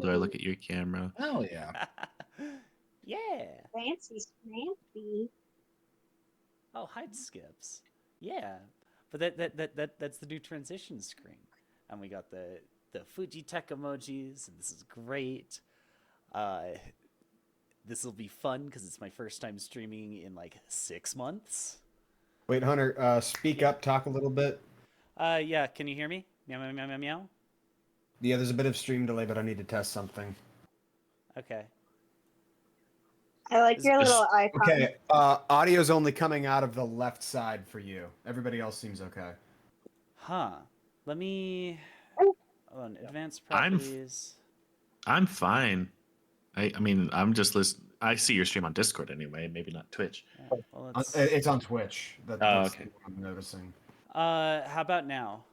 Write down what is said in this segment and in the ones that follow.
do I look at your camera? Oh yeah. Yeah. Fancy schmancy. Oh, hide skips. Yeah. But that's the new transition screen. And we got the Fuji tech emojis, and this is great. This will be fun because it's my first time streaming in like 6 months. Wait, Hunter, speak up, talk a little bit. Yeah, can you hear me? Meow, meow, meow, meow, meow. Yeah, there's a bit of stream delay, but I need to test something. Okay. I like your little icon. Okay, audio's only coming out of the left side for you. Everybody else seems okay. Huh. Let me... on advanced I'm properties. I'm fine. I mean, I'm just listening. I see your stream on Discord anyway, maybe not Twitch. Yeah, well, It's on Twitch. That's okay. what I'm noticing. how about now?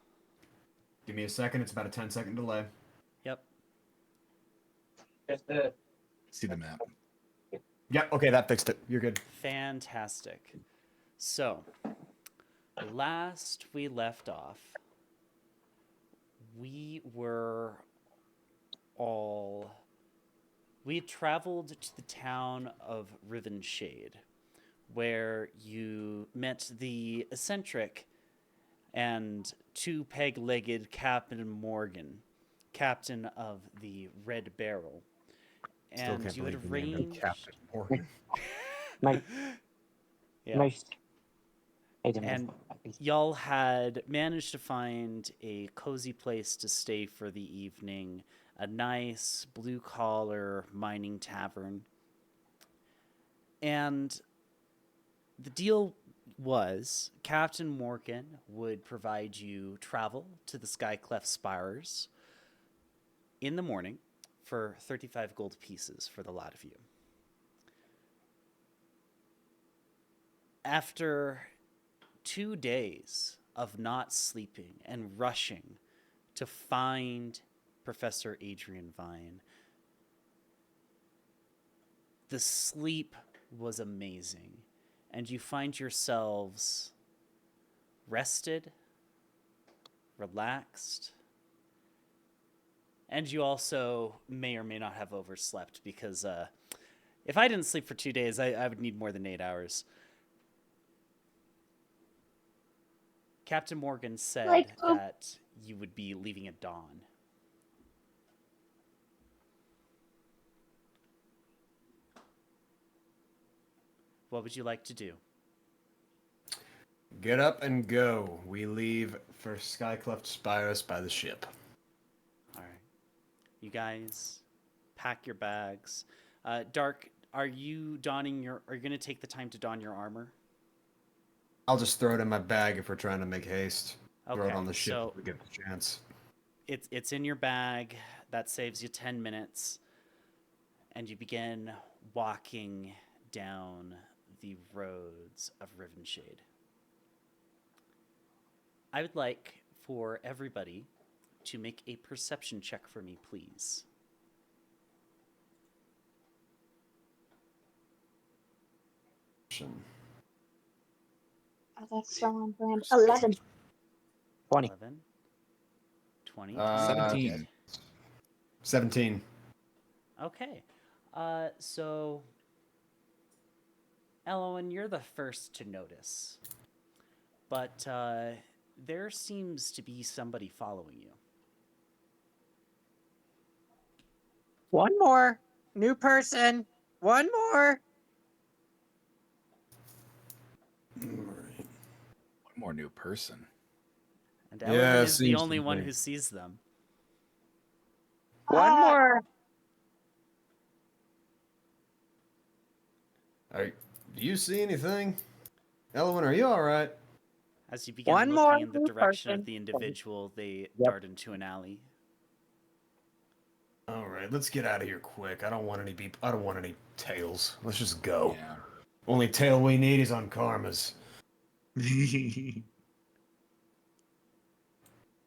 Give me a second. It's about a 10-second delay. Yep. See the map. Yep. Okay, that fixed it. You're good. Fantastic. So, last we left off, we had traveled to the town of Rivenshade, where you met the eccentric and two-peg-legged Captain Morgan, captain of the Red Barrel. And you had arranged... Captain Morgan. Nice. Yeah. Nice. And y'all had managed to find a cozy place to stay for the evening, a nice blue-collar mining tavern. And the deal was Captain Morgan would provide you travel to the Sky Cleft Spires in the morning for 35 gold pieces for the lot of you. After 2 days of not sleeping and rushing to find Professor Adrian Vine, the sleep was amazing, and you find yourselves rested, relaxed, and you also may or may not have overslept because if I didn't sleep for 2 days, I would need more than 8 hours. Captain Morgan said that you would be leaving at dawn. What would you like to do? Get up and go. We leave for Sky Cleft Spires by the ship. All right. You guys pack your bags. Dark, are you going to take the time to don your armor? I'll just throw it in my bag if we're trying to make haste. Okay, Throw it on the ship so if we get the chance. It's in your bag. That saves you 10 minutes. And you begin walking down the roads of Rivenshade. I would like for everybody to make a perception check for me, please. Oh, that's so on brand. 11. 20. 11, 20, 17. 17. Okay. So, Elowyn, you're the first to notice. But there seems to be somebody following you. One more. New person. One more. One more new person. And Elowyn Yeah, is the seems only to one be. who sees them. One more. Do you see anything? Elowyn, are you alright? As you begin One more looking in the new direction person. of the individual, they Yep. dart into an alley. Alright, let's get out of here quick. I don't want any tails. Let's just go. Yeah. Only tail we need is on Karma's.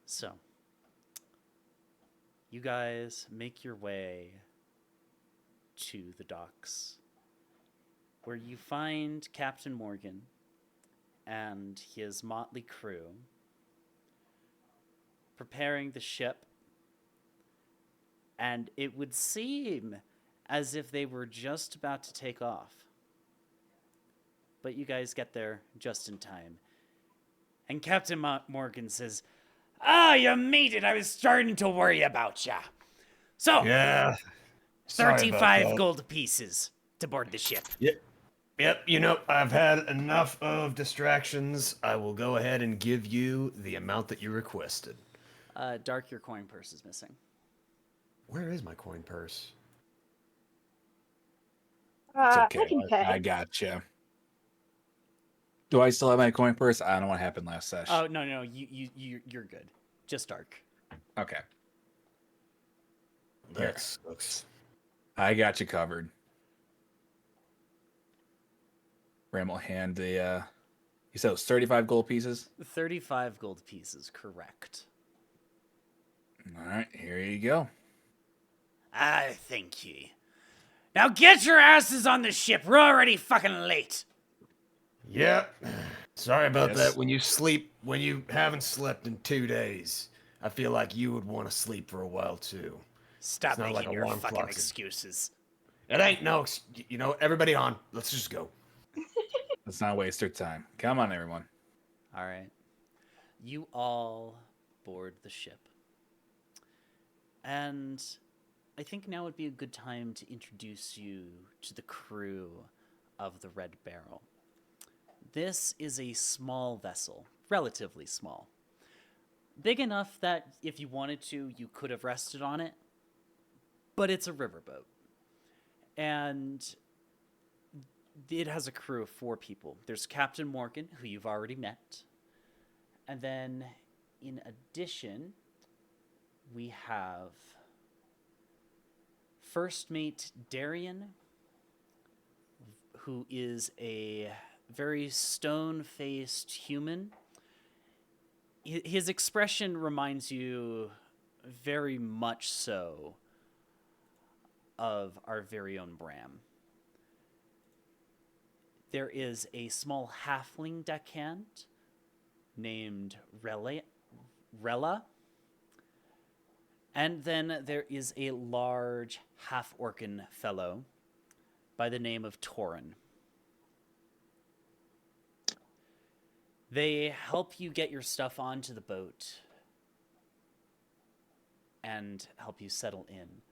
So, you guys make your way to the docks, where you find Captain Morgan and his motley crew preparing the ship and it would seem as if they were just about to take off. But you guys get there just in time. And Captain Morgan says, "Ah, you made it. I was starting to worry about ya. So, Yeah. Sorry about 35 that. gold pieces to board the ship." Yep, you know, I've had enough of distractions. I will go ahead and give you the amount that you requested. Dark, your coin purse is missing. Where is my coin purse? It's I okay. can pay. I gotcha. Do I still have my coin purse? I don't know what happened last session. Oh, no, you're good. Just Dark. Okay. That sucks. I got you covered. Ram will hand the, you said it was 35 gold pieces? 35 gold pieces, correct. All right, here you go. Ah, thank you. Now get your asses on the ship. We're already fucking late. Yep. Sorry about Yes. that. When you haven't slept in 2 days, I feel like you would want to sleep for a while too. Stop It's not making like your alarm fucking clocks. excuses. It ain't no, you know, everybody on. Let's just go. Let's not waste our time. Come on, everyone. All right. You all board the ship. And I think now would be a good time to introduce you to the crew of the Red Barrel. This is a small vessel, relatively small. Big enough that if you wanted to, you could have rested on it, but it's a riverboat. And it has a crew of 4 people. There's Captain Morgan, who you've already met. And then, in addition, we have First Mate Darian, who is a very stone-faced human. His expression reminds you very much so of our very own Bram. There is a small halfling deckhand named Rella. And then there is a large half-orcan fellow by the name of Torin. They help you get your stuff onto the boat and help you settle in.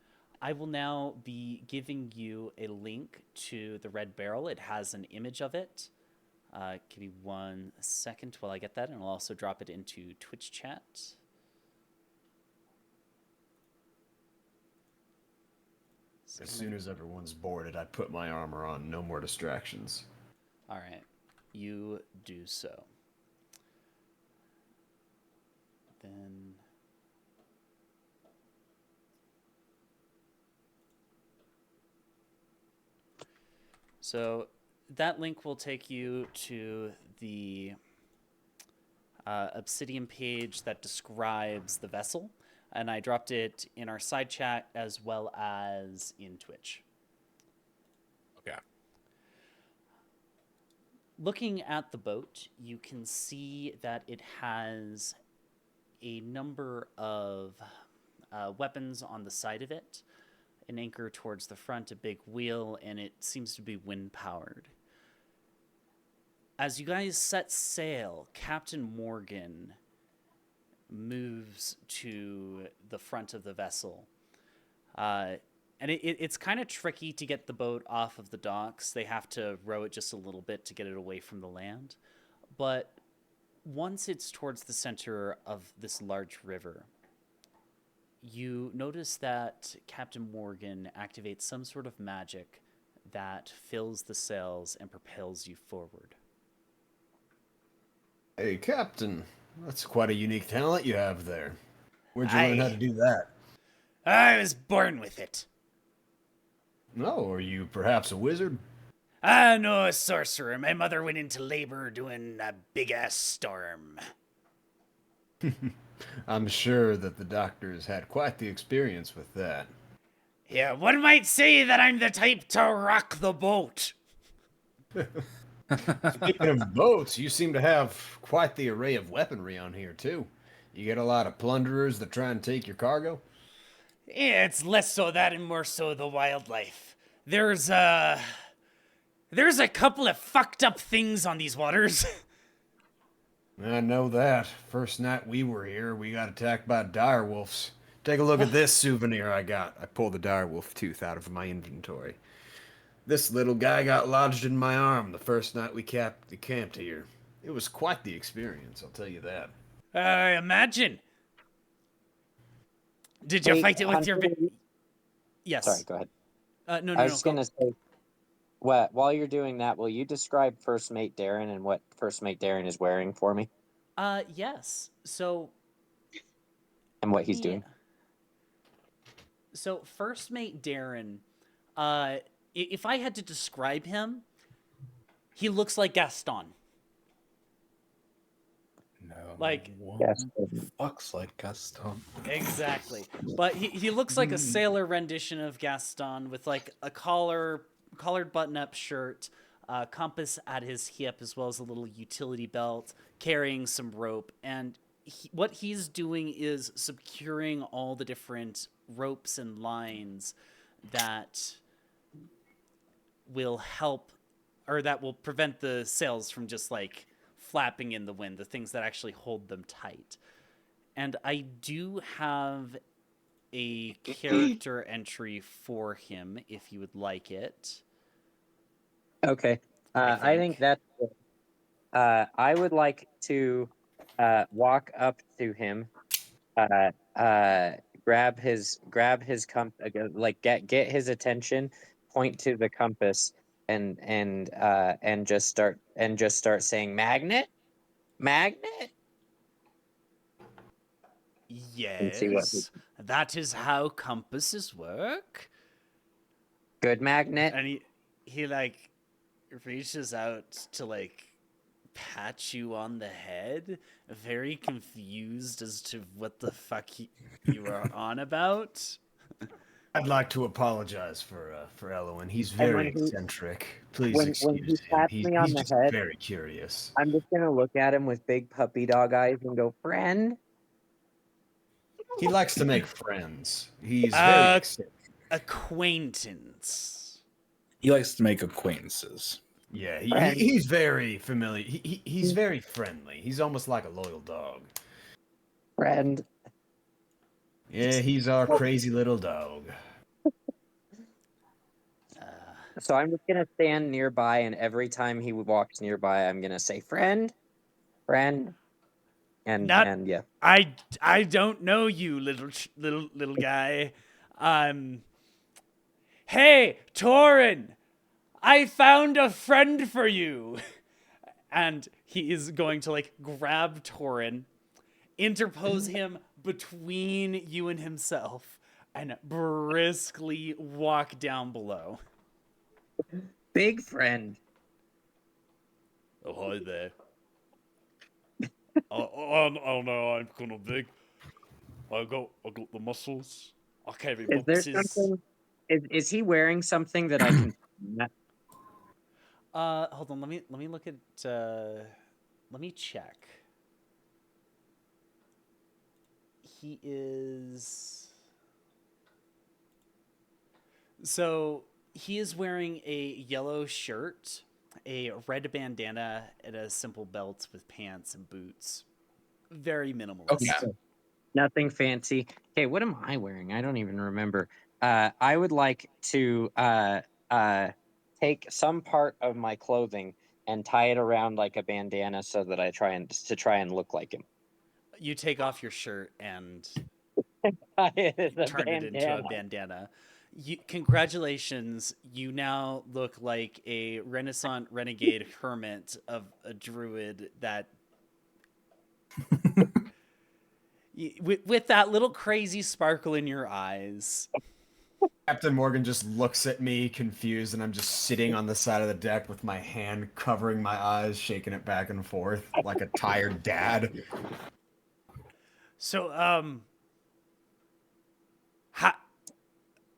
I will now be giving you a link to the Red Barrel. It has an image of it. Give me 1 second while I get that, and I'll also drop it into Twitch chat. As soon as everyone's boarded, I put my armor on. No more distractions. All right, you do so. Then so that link will take you to the Obsidian page that describes the vessel, and I dropped it in our side chat as well as in Twitch. Okay. Looking at the boat, you can see that it has a number of weapons on the side of it, an anchor towards the front, a big wheel, and it seems to be wind-powered. As you guys set sail, Captain Morgan moves to the front of the vessel. And it's kind of tricky to get the boat off of the docks. They have to row it just a little bit to get it away from the land. But once it's towards the center of this large river, you notice that Captain Morgan activates some sort of magic that fills the sails and propels you forward. Hey, Captain. That's quite a unique talent you have there. Where'd you learn how to do that? I was born with it. No, are you perhaps a wizard? No, a sorcerer. My mother went into labor doing a big-ass storm. I'm sure that the doctors had quite the experience with that. Yeah, one might say that I'm the type to rock the boat. Speaking of boats, you seem to have quite the array of weaponry on here, too. You get a lot of plunderers that try and take your cargo? Yeah, it's less so that and more so the wildlife. There's a couple of fucked up things on these waters. I know that. First night we were here, we got attacked by dire wolves. Take a look at this souvenir I got. I pulled the dire wolf tooth out of my inventory. This little guy got lodged in my arm the first night we camped here. It was quite the experience, I'll tell you that. Imagine. Did you Hey, fight it with your? Hunter, Yes. Sorry, go ahead. No, I was just go. gonna say, while you're doing that, will you describe First Mate Darren and what First Mate Darren is wearing for me Yes. So. and what he's doing? So, First Mate Darren, if I had to describe him, he looks like Gaston. No. Like- what Yes. fucks like Gaston. Exactly. But he looks like a sailor rendition of Gaston with like a collared button-up shirt, compass at his hip, as well as a little utility belt, carrying some rope. And what he's doing is securing all the different ropes and lines that will help, or that will prevent the sails from just like flapping in the wind, the things that actually hold them tight. And I do have a character entry for him if you would like it. Okay. I think think. that's. I would like to walk up to him, grab his like get his attention, point to the compass, and just start saying magnet, magnet. see what Yes, that is how compasses work. Good magnet. And he like reaches out to like pat you on the head, very confused as to what the fuck you are on about. I'd like to apologize for Elowyn. He's And very when he- eccentric. Please when he excuse him. pats He's, me on he's the just head- very curious. I'm just gonna look at him with big puppy dog eyes and go, friend. He likes to make friends. He's very eccentric. Acquaintance. He likes to make acquaintances. Yeah, Friend. he's very familiar. He's very friendly. He's almost like a loyal dog. Friend. Yeah, he's our crazy little dog. So I'm just gonna stand nearby, and every time he walks nearby, I'm gonna say, friend, friend, and yeah. I don't know you, little guy. Hey, Torin, I found a friend for you. And he is going to like grab Torin, interpose him between you and himself, and briskly walk down below. Big friend. Oh, hi there. Oh no, I'm kind of big. I got the muscles. I carry Is there boxes. something? Is he wearing something that I can? Hold on. Let me look at. Let me check. He is. So he is wearing a yellow shirt, a red bandana, and a simple belt with pants and boots. Very minimalist. Okay. Nothing fancy. Okay, what am I wearing? I don't even remember. I would like to take some part of my clothing and tie it around like a bandana so that I try and look like him. You take off your shirt and It is a turn it into a bandana. Congratulations, you now look like a Renaissance renegade hermit of a druid that with that little crazy sparkle in your eyes. Captain Morgan just looks at me confused, and I'm just sitting on the side of the deck with my hand covering my eyes, shaking it back and forth like a tired dad. So,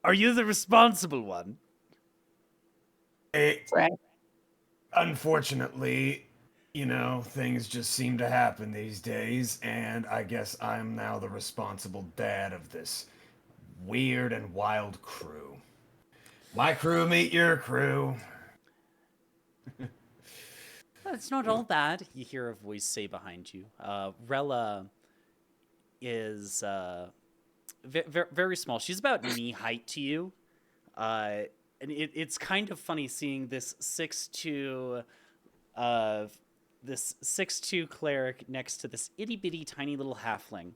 are you the responsible one? Right. Unfortunately, you know, things just seem to happen these days, and I guess I'm now the responsible dad of this weird and wild crew. My crew meet your crew. Well, it's not all bad. You hear a voice say behind you. Rella is very small. She's about knee height to you. And it's kind of funny seeing this 6'2", this 6'2" cleric next to this itty bitty tiny little halfling.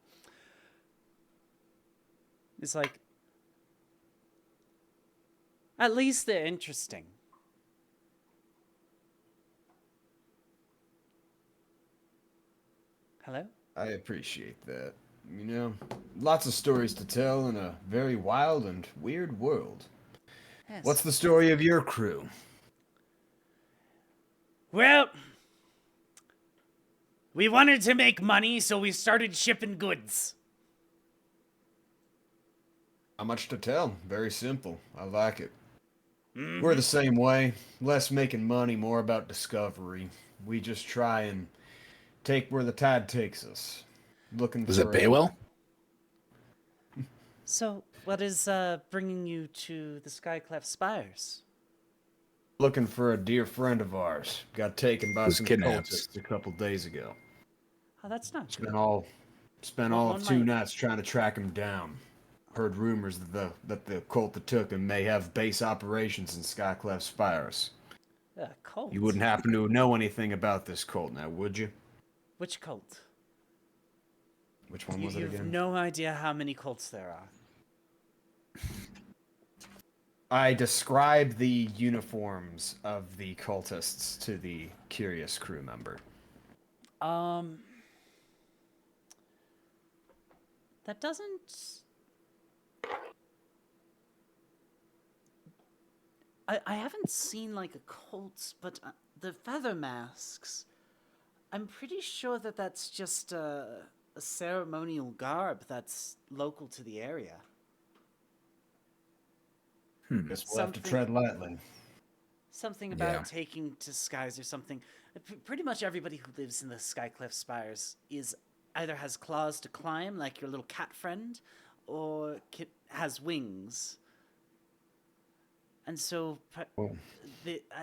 It's like, at least they're interesting. Hello? I appreciate that. You know, lots of stories to tell in a very wild and weird world. Yes. What's the story of your crew? Well, we wanted to make money, so we started shipping goods. Not much to tell. Very simple. I like it. We're the same way. Less making money, more about discovery. We just try and take where the tide takes us. Looking Was for it Baywell? So, what is bringing you to the Sky Cleft Spires? Looking for a dear friend of ours. Got taken by Was some kidnapped. cultists a couple days ago. Oh, that's not good. Spent all One of of 2 my- nights trying to track him down. Heard rumors that the cult that took him may have base operations in Sky Cleft Spires. Cult. You wouldn't happen to know anything about this cult now, would you? Which cult? Which one was it You have again? no idea how many cults there are. I described the uniforms of the cultists to the curious crew member. That doesn't... I haven't seen, like, a cult, but the feather masks... I'm pretty sure that that's just a ceremonial garb that's local to the area. Guess we'll have to Something- tread lightly. Something about Yeah. taking to skies or something. Pretty much everybody who lives in the Sky Cleft Spires is either has claws to climb, like your little cat friend, or has wings. And so, Well,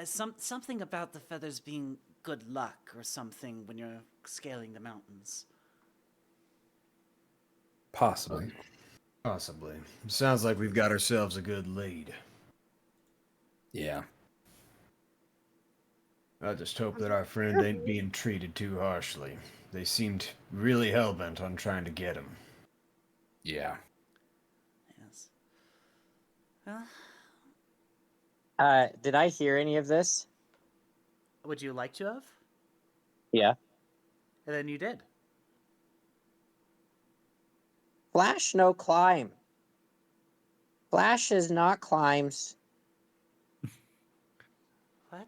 something about the feathers being good luck or something when you're scaling the mountains. Possibly. possibly. Sounds like we've got ourselves a good lead. Yeah. I just hope that our friend ain't being treated too harshly. They seemed really hell-bent on trying to get him. Yeah. Yes. Well, Did I hear any of this? would you like to have? Yeah. And then you did. Flash no climb. Flash is not climbs. What?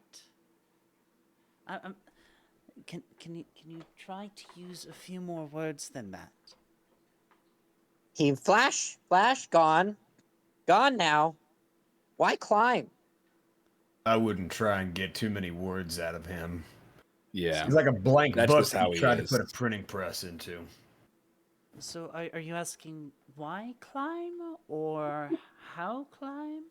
Can you try to use a few more words than that? He flash gone now. Why climb? I wouldn't try and get too many words out of him. Yeah. He's like a blank That's book just how you he tried to is. put a printing press into. So are you asking why climb or how climb?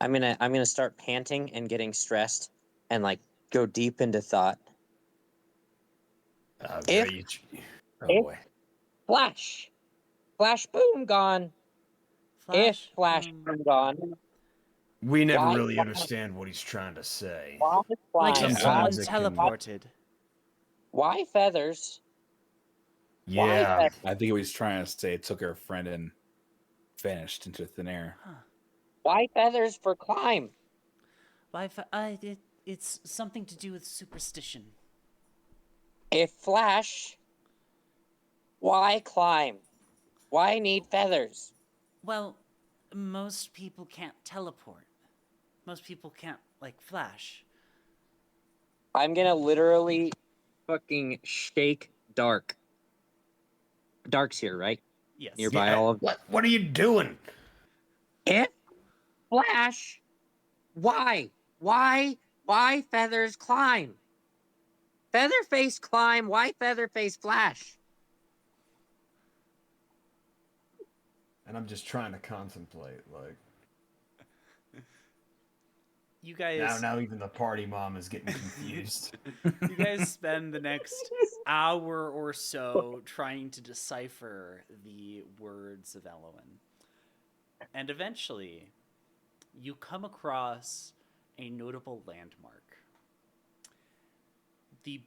I'm gonna start panting and getting stressed and like go deep into thought. If- Oh If- boy. Flash boom gone. If flash boom. boom gone. We never Why- really understand what he's trying to say. Why Like climb? if someone Sometimes it can- teleported. Why feathers? Yeah. Why I think he was trying to say it took her friend and vanished into thin air. Why feathers for climb? It's something to do with superstition. If flash, why climb? Why need feathers? Well, most people can't teleport. Most people can't, like, flash. I'm gonna literally fucking shake Dark. Dark's here, right? Yes. Nearby all of. What are you doing? If flash, why feathers climb? Featherface climb. Why Featherface flash? and I'm just trying to contemplate. Like You guys now even the party mom is getting confused. you guys spend the next hour or so trying to decipher the words of Elowyn. And eventually, you come across a notable landmark. The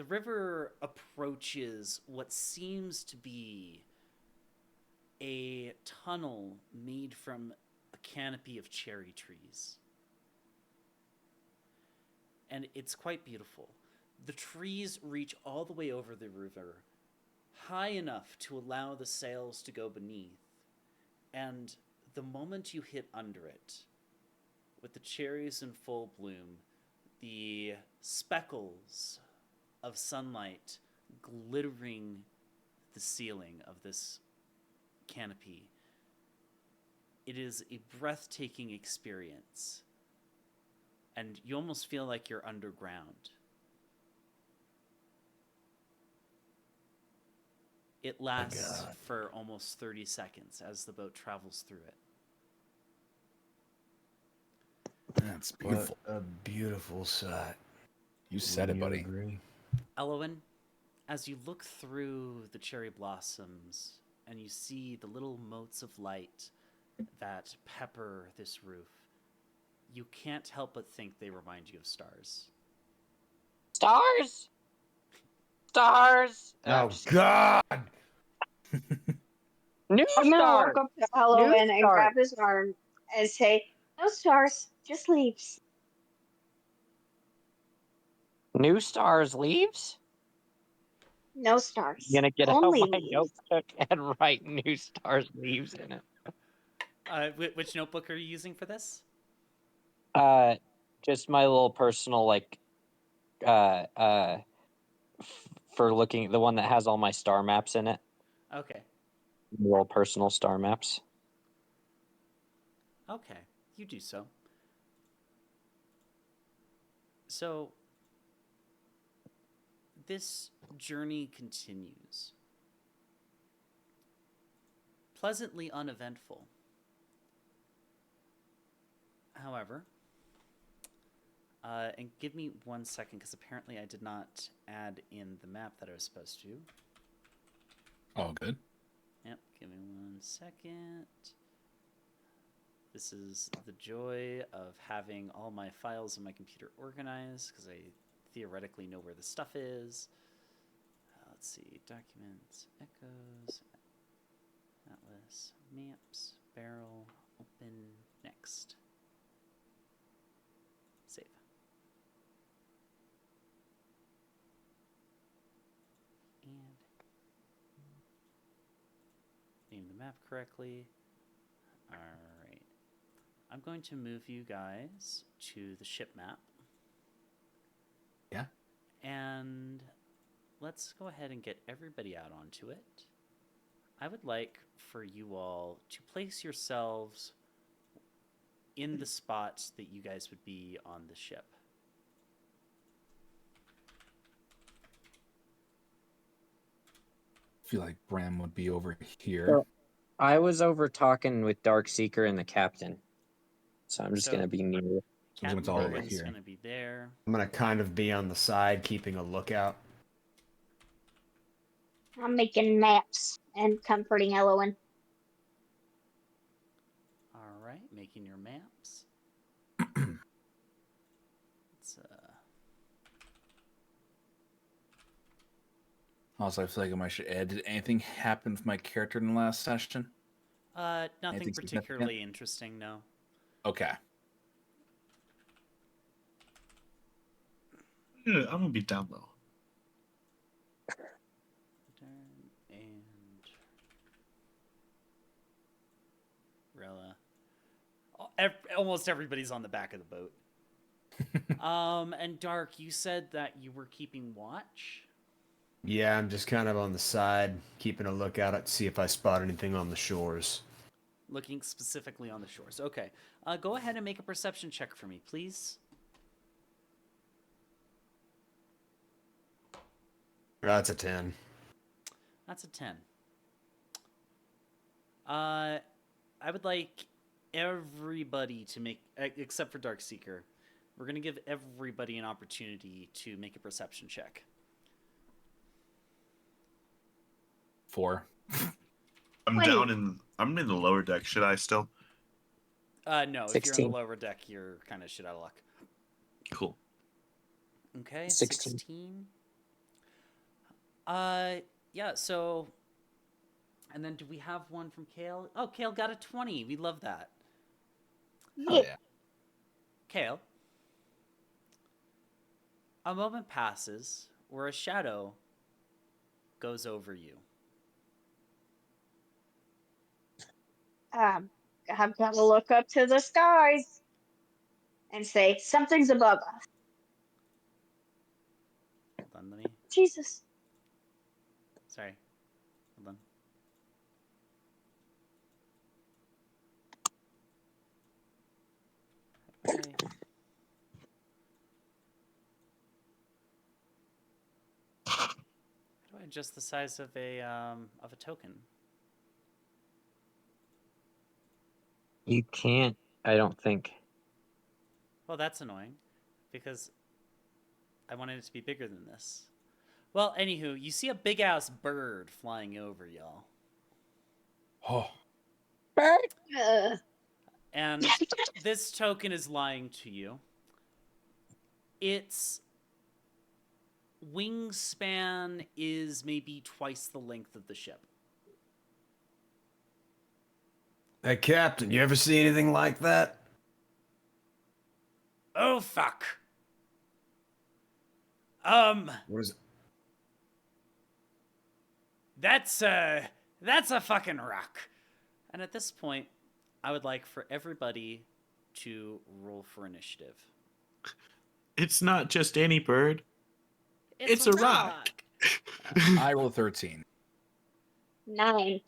river approaches what seems to be a tunnel made from a canopy of cherry trees. And it's quite beautiful. The trees reach all the way over the river, high enough to allow the sails to go beneath. And the moment you hit under it, with the cherries in full bloom, the speckles of sunlight glittering the ceiling of this canopy, it is a breathtaking experience. And you almost feel like you're underground. It lasts for almost 30 seconds as the boat travels through it. That's beautiful. What a beautiful sight. You said it, Wouldn't you buddy. agree? Elowyn, as you look through the cherry blossoms and you see the little motes of light that pepper this roof, you can't help but think they remind you of stars. Stars? Stars! Oh God! New I'm gonna stars! walk up to Elowyn and stars. grab his arm and say, "No stars, just leaves." New stars leaves? No stars, I'm gonna get out only my leaves. notebook and write new stars leaves in it. Which notebook are you using for this? Just my little personal for looking, the one that has all my star maps in it. Okay. Little personal star maps. Okay, you do so. So, this journey continues. Pleasantly uneventful. However, and give me 1 second, because apparently I did not add in the map that I was supposed to. Oh, good. Yep, give me 1 second. This is the joy of having all my files in my computer organized, because I theoretically know where the stuff is. Let's see, documents, echoes, atlas, maps, barrel, open, next. Save. And name the map correctly. All right. I'm going to move you guys to the ship map. Yeah. And let's go ahead and get everybody out onto it. I would like for you all to place yourselves in the spots that you guys would be on the ship. I feel like Bram would be over here. So, I was over talking with DarkSeeker and the captain. So I'm just So- going to be near. So it's all over here. going to be there. I'm gonna kind of be on the side, keeping a lookout. I'm making maps and comforting Elowyn. All right, making your maps. Let's, Also, I feel like I should add. Did anything happen with my character in the last session? nothing Anything significant? particularly interesting, no. Okay. Yeah, I'm gonna be down low. And Rella. Almost everybody's on the back of the boat. And Dark, you said that you were keeping watch. Yeah, I'm just kind of on the side, keeping a lookout to see if I spot anything on the shores. Looking specifically on the shores. Okay. Go ahead and make a perception check for me, please. That's a 10. That's a 10. I would like everybody to make, except for DarkSeeker, we're gonna give everybody an opportunity to make a perception check. 4. I'm Wait. I'm in the lower deck. Should I still? No, if you're on 16. the lower deck, you're kind of shit out of luck. Cool. Okay, 16. 16. Yeah, so... And then do we have one from Kael? Oh, Kael got a 20. We love that. Oh yeah. Kael. A moment passes where a shadow goes over you. I've got to look up to the skies and say, something's above us. Hold on, let me... Jesus. Sorry. Hold on. Okay. How do I adjust the size of a token? You can't, I don't think. Well, that's annoying, because I wanted it to be bigger than this. Well, anywho, you see a big-ass bird flying over y'all. Oh. Ugh. And this token is lying to you. Its wingspan is maybe twice the length of the ship. Hey, Captain, you ever see anything like that? Oh, fuck. What is it? That's a fucking rock. And at this point, I would like for everybody to roll for initiative. It's not just any bird. It's a rock. I rolled 13. 9.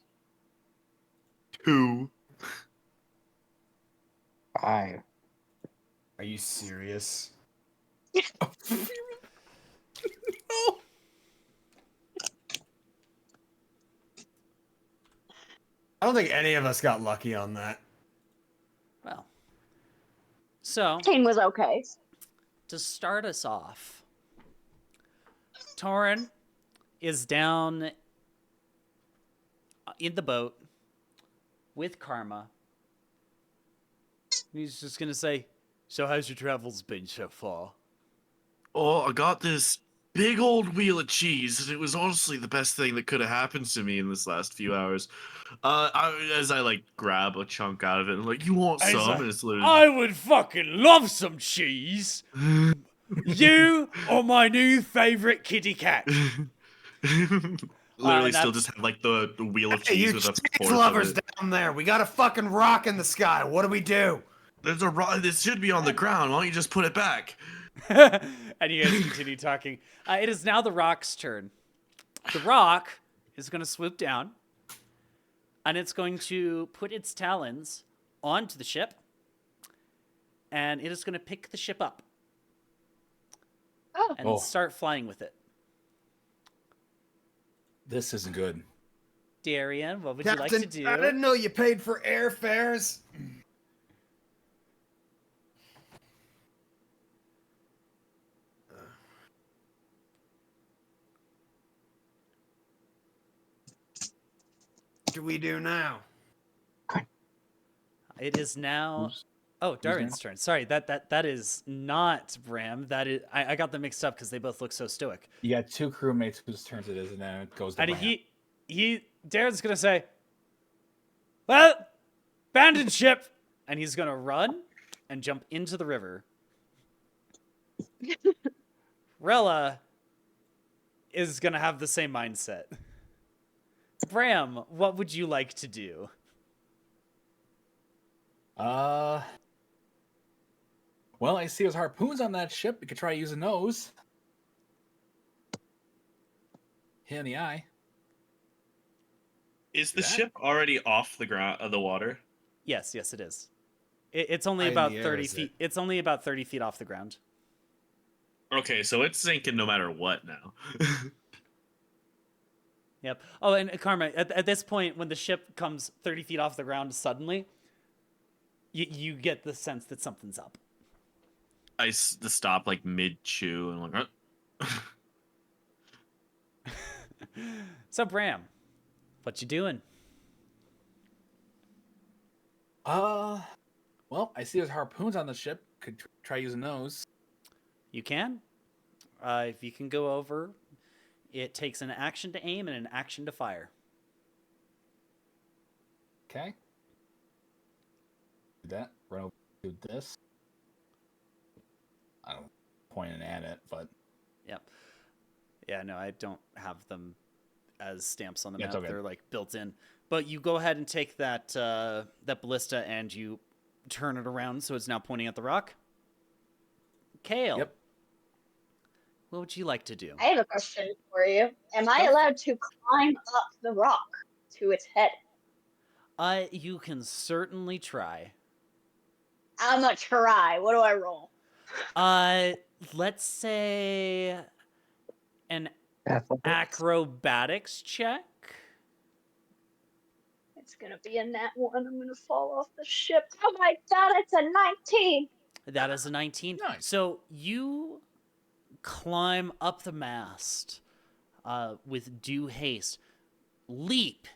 2. 5. Are you serious? I don't think any of us got lucky on that. Well, so 10 was okay. to start us off, Torin is down in the boat with Karma. He's just gonna say, "So how's your travels been so far?" Oh, I got this big old wheel of cheese, and it was honestly the best thing that could have happened to me in this last few hours. As I like grab a chunk out of it, and like, you want He's some? like, And it's literally I would fucking love some cheese. You are my new favorite kitty cat. literally and still that's- just have like the wheel of Hey, cheese you with a cheese fourth of lovers it. down there. We got a fucking rock in the sky. What do we do? There's a rock. This should be on the ground. Why don't you just put it back? And you guys continue talking. It is now the rock's turn. The rock is going to swoop down, and it's going to put its talons onto the ship, and it is going to pick the ship up Oh, and Oh. start flying with it. This isn't good. Darian, what would Captain, you like to do? I didn't know you paid for airfares. What do we do now? It is now. Who's- Oh, Darian's turn. Sorry, that is not Bram. That is I got them mixed up because they both look so stoic. You got 2 crewmates whose turns it is, and then it goes to And Bram. Darren's gonna say, "Well, abandon ship," and he's gonna run and jump into the river. Rella is gonna have the same mindset. Bram, what would you like to do? Well, I see there's harpoons on that ship. We could try using those. Hit in the eye. Is the That- ship already off the ground of the water? Yes, it is. It's only High in about the air, 30 is feet. it? It's only about 30 feet off the ground. Okay, so it's sinking no matter what now. Yep. Oh, and Karma, at this point, when the ship comes 30 feet off the ground suddenly, you get the sense that something's up. I stop like mid chew and I'm like, So, Bram, what you doing? Well, I see there's harpoons on the ship. Could try using those. You can. If you can go over, it takes an action to aim and an action to fire. Okay. Do that. Run over to this. I don't pointing at it, but Yep. Yeah, no, I don't have them as stamps on the Yeah, it's map. okay. They're like built in. But you go ahead and take that that ballista and you turn it around so it's now pointing at the rock. Kael. Yep. What would you like to do? I have a question for you. Am I Go. allowed to climb up the rock to its head? You can certainly try. I'm gonna try. What do I roll? Let's say an Athletics. acrobatics check. It's gonna be a nat 1. I'm gonna fall off the ship. Oh my god, it's a 19! That is a 19. Nice. So you climb up the mast with due haste, leap,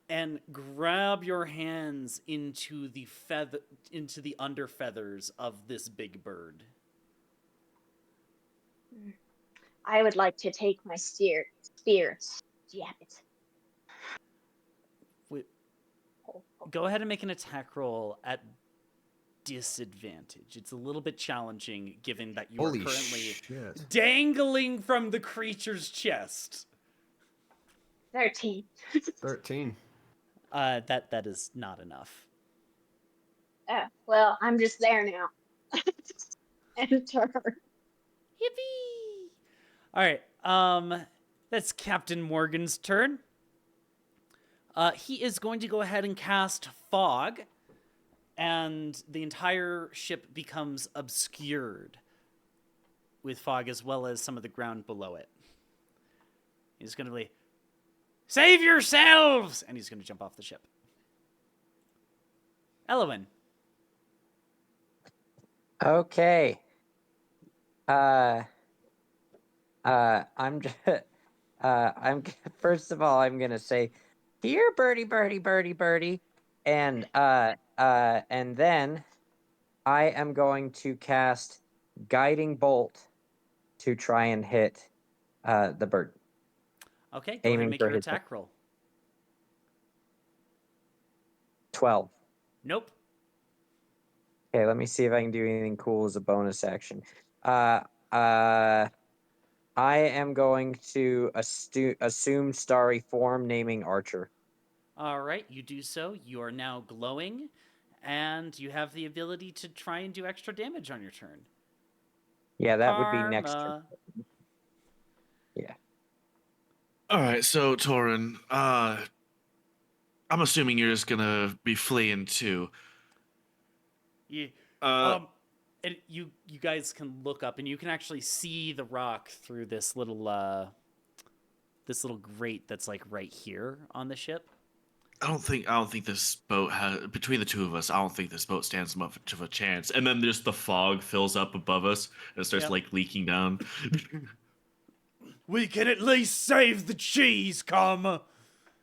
and grab your hands into the under feathers of this big bird. I would like to take my spear. Jab it. Wait, Oh, oh. go ahead and make an attack roll at disadvantage. It's a little bit challenging given that you Holy are currently shit. dangling from the creature's chest. 13. 13. That is not enough. Oh, well, I'm just there now. Enter. Yippee! All right. That's Captain Morgan's turn. He is going to go ahead and cast Fog, and the entire ship becomes obscured with fog as well as some of the ground below it. He's going to be, save yourselves! And he's going to jump off the ship. Elowyn. Okay. I'm first of all, I'm gonna say, here, birdie, birdie, birdie, birdie, and then I am going to cast Guiding Bolt to try and hit the bird. Okay, go ahead Aiming and make for your his- attack roll. 12. Nope. Okay, let me see if I can do anything cool as a bonus action. I am going to assume starry form, naming Archer. All right, you do so. You are now glowing, and you have the ability to try and do extra damage on your turn. Yeah, that would be next turn. Karma. all right. So Torin, I'm assuming you're just gonna be fleeing too. You, Uh, and you guys can look up, and you can actually see the rock through this little grate that's like right here on the ship. I don't think this boat has, between the two of us, I don't think this boat stands much of a chance. And then just the fog fills up above us and starts Yep. like leaking down. We can at least save the cheese, Karma.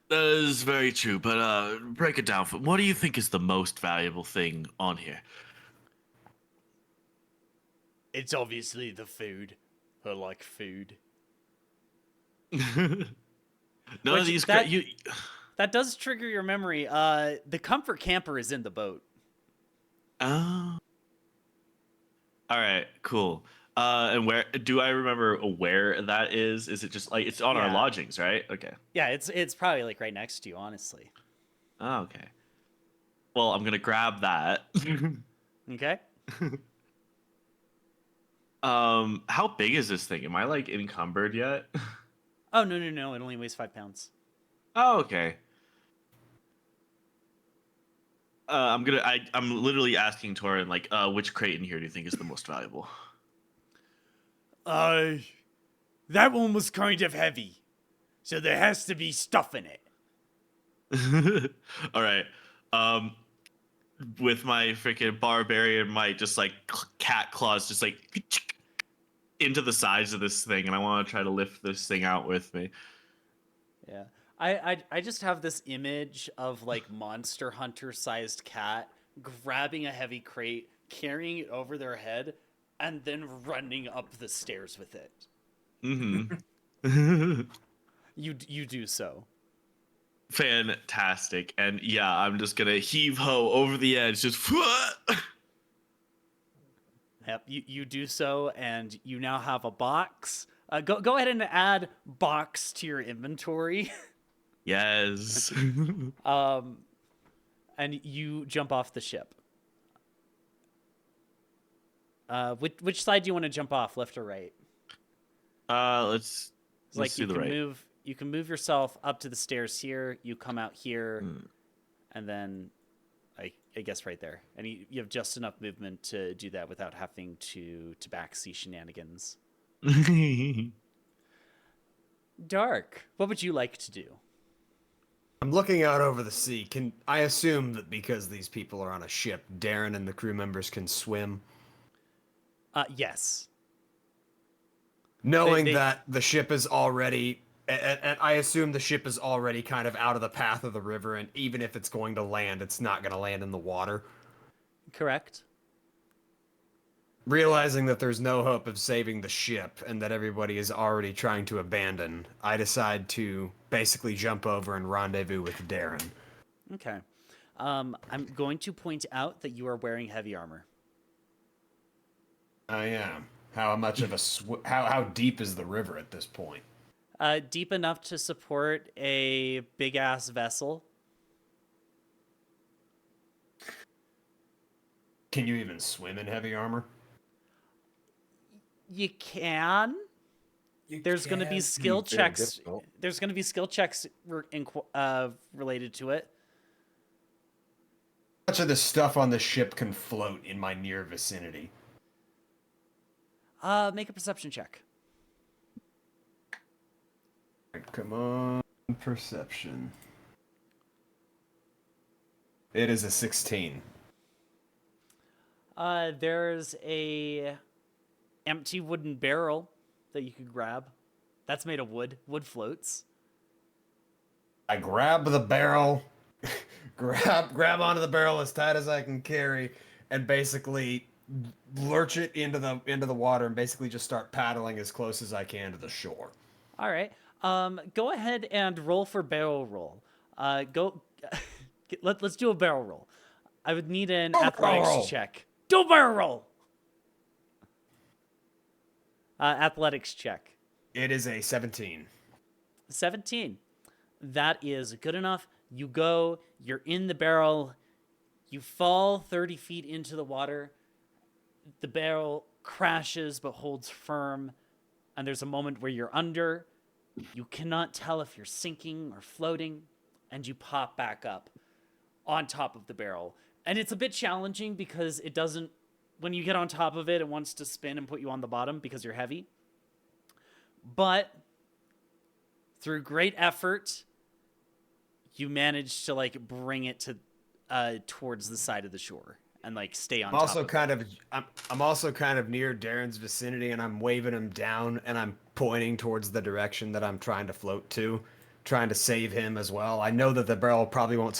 That is very true, but break it down. What do you think is the most valuable thing on here? It's obviously the food. I like food. None Which of these. that- That does trigger your memory. The comfort camper is in the boat. Oh. All right. Cool. And where do I remember where that is? Is it just like it's on our Yeah. lodgings, right? Okay. Yeah, it's probably like right next to you, honestly. Oh, okay. Well, I'm gonna grab that. Okay. How big is this thing? Am I like encumbered yet? Oh no. It only weighs 5 pounds. Oh, okay. I'm literally asking Torin like, which crate in here do you think is the most valuable? That one was kind of heavy. So there has to be stuff in it. All right. With my freaking barbarian might, just like cat claws, just like into the sides of this thing, and I want to try to lift this thing out with me. Yeah. I just have this image of like Monster Hunter sized cat grabbing a heavy crate, carrying it over their head, and then running up the stairs with it. Mm-hmm. You do so. Fantastic. And yeah, I'm just gonna heave ho over the edge, just Yep, you do so, and you now have a box. Go ahead and add box to your inventory. yes. And you jump off the ship. Which side do you want to jump off, left or right? Let's Like do you the can right. you can move yourself up to the stairs here. You come out here, and then I guess right there, and you have just enough movement to do that without having to backseat shenanigans. Dark, what would you like to do? I'm looking out over the sea. Can I assume that because these people are on a ship, Darren and the crew members can swim? Yes. Knowing They- that the ship is already, and I assume the ship is already kind of out of the path of the river, and even if it's going to land, it's not going to land in the water. Correct. Realizing that there's no hope of saving the ship and that everybody is already trying to abandon, I decide to basically jump over and rendezvous with Darren. Okay. I'm going to point out that you are wearing heavy armor. I am. How much of a how deep is the river at this point? Deep enough to support a big ass vessel. Can you even swim in heavy armor? You can. There's going to be skill checks. There's going to be skill checks related to it. How much of the stuff on the ship can float in my near vicinity? Make a perception check. Come on, perception. It is a 16. There's a empty wooden barrel that you could grab. That's made of wood. Wood floats. I grab the barrel, grab onto the barrel as tight as I can carry, and basically lurch it into the water and basically just start paddling as close as I can to the shore. All right. Go ahead and roll for barrel roll. Let's do a barrel roll. I would need an athletics check. Do a barrel roll. Athletics check. It is a 17. 17. That is good enough. You go, you're in the barrel, you fall 30 feet into the water. The barrel crashes but holds firm, and there's a moment where you're under. You cannot tell if you're sinking or floating, and you pop back up on top of the barrel. And it's a bit challenging because it doesn't, when you get on top of it, it wants to spin and put you on the bottom because you're heavy. But through great effort, you manage to like bring it to towards the side of the shore and like stay on. I'm also kind of near Darren's vicinity, and I'm waving him down, and I'm pointing towards the direction that I'm trying to float to, trying to save him as well. I know that the barrel probably won't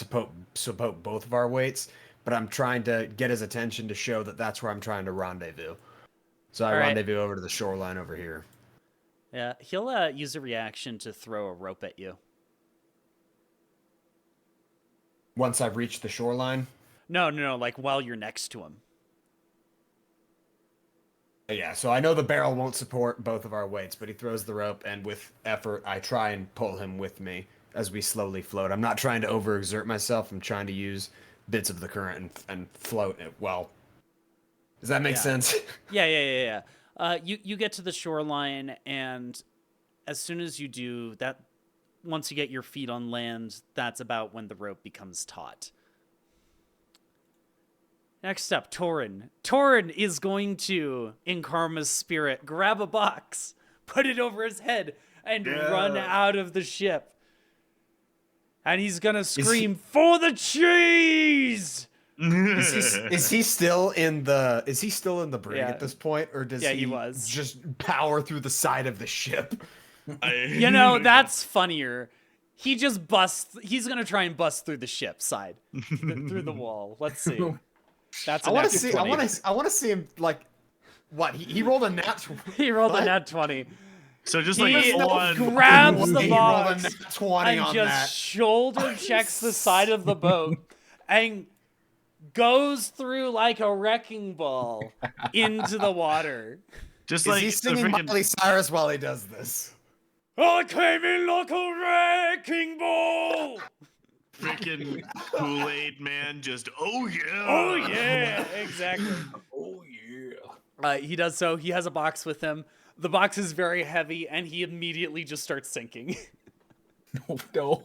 support both of our weights, but I'm trying to get his attention to show that that's where I'm trying to rendezvous. So I rendezvous over to the shoreline over here. Yeah, he'll use a reaction to throw a rope at you. Once I've reached the shoreline? No, like while you're next to him. Yeah, so I know the barrel won't support both of our weights, but he throws the rope, and with effort, I try and pull him with me as we slowly float. I'm not trying to overexert myself. I'm trying to use bits of the current and float it well. Does that make sense? Yeah. You get to the shoreline, and as soon as you do that, once you get your feet on land, that's about when the rope becomes taut. Next up, Torin. Torin is going to, in Karma's spirit, grab a box, put it over his head, and run Yeah. out of the ship. And he's gonna scream, "For the cheese!" Is he still in the brig Yeah. at this point, or does Yeah, he he was. just power through the side of the ship? You know, that's funnier. He just busts. He's gonna try and bust through the ship side, through the wall. Let's see. That's I an want to natural see. 20. I want to see him like. What he rolled a nat. He rolled a what? nat 20. So just He like full on grabs the He rolled a box nat 20 and on just that. shoulder checks the side of the boat and goes through like a wrecking ball into the water. just Is like he the singing freaking Miley Cyrus while he does this? I came in like a wrecking ball. freaking Kool-Aid man just oh yeah. Oh yeah, exactly. Oh yeah. He does so. He has a box with him. The box is very heavy, and he immediately just starts sinking. No.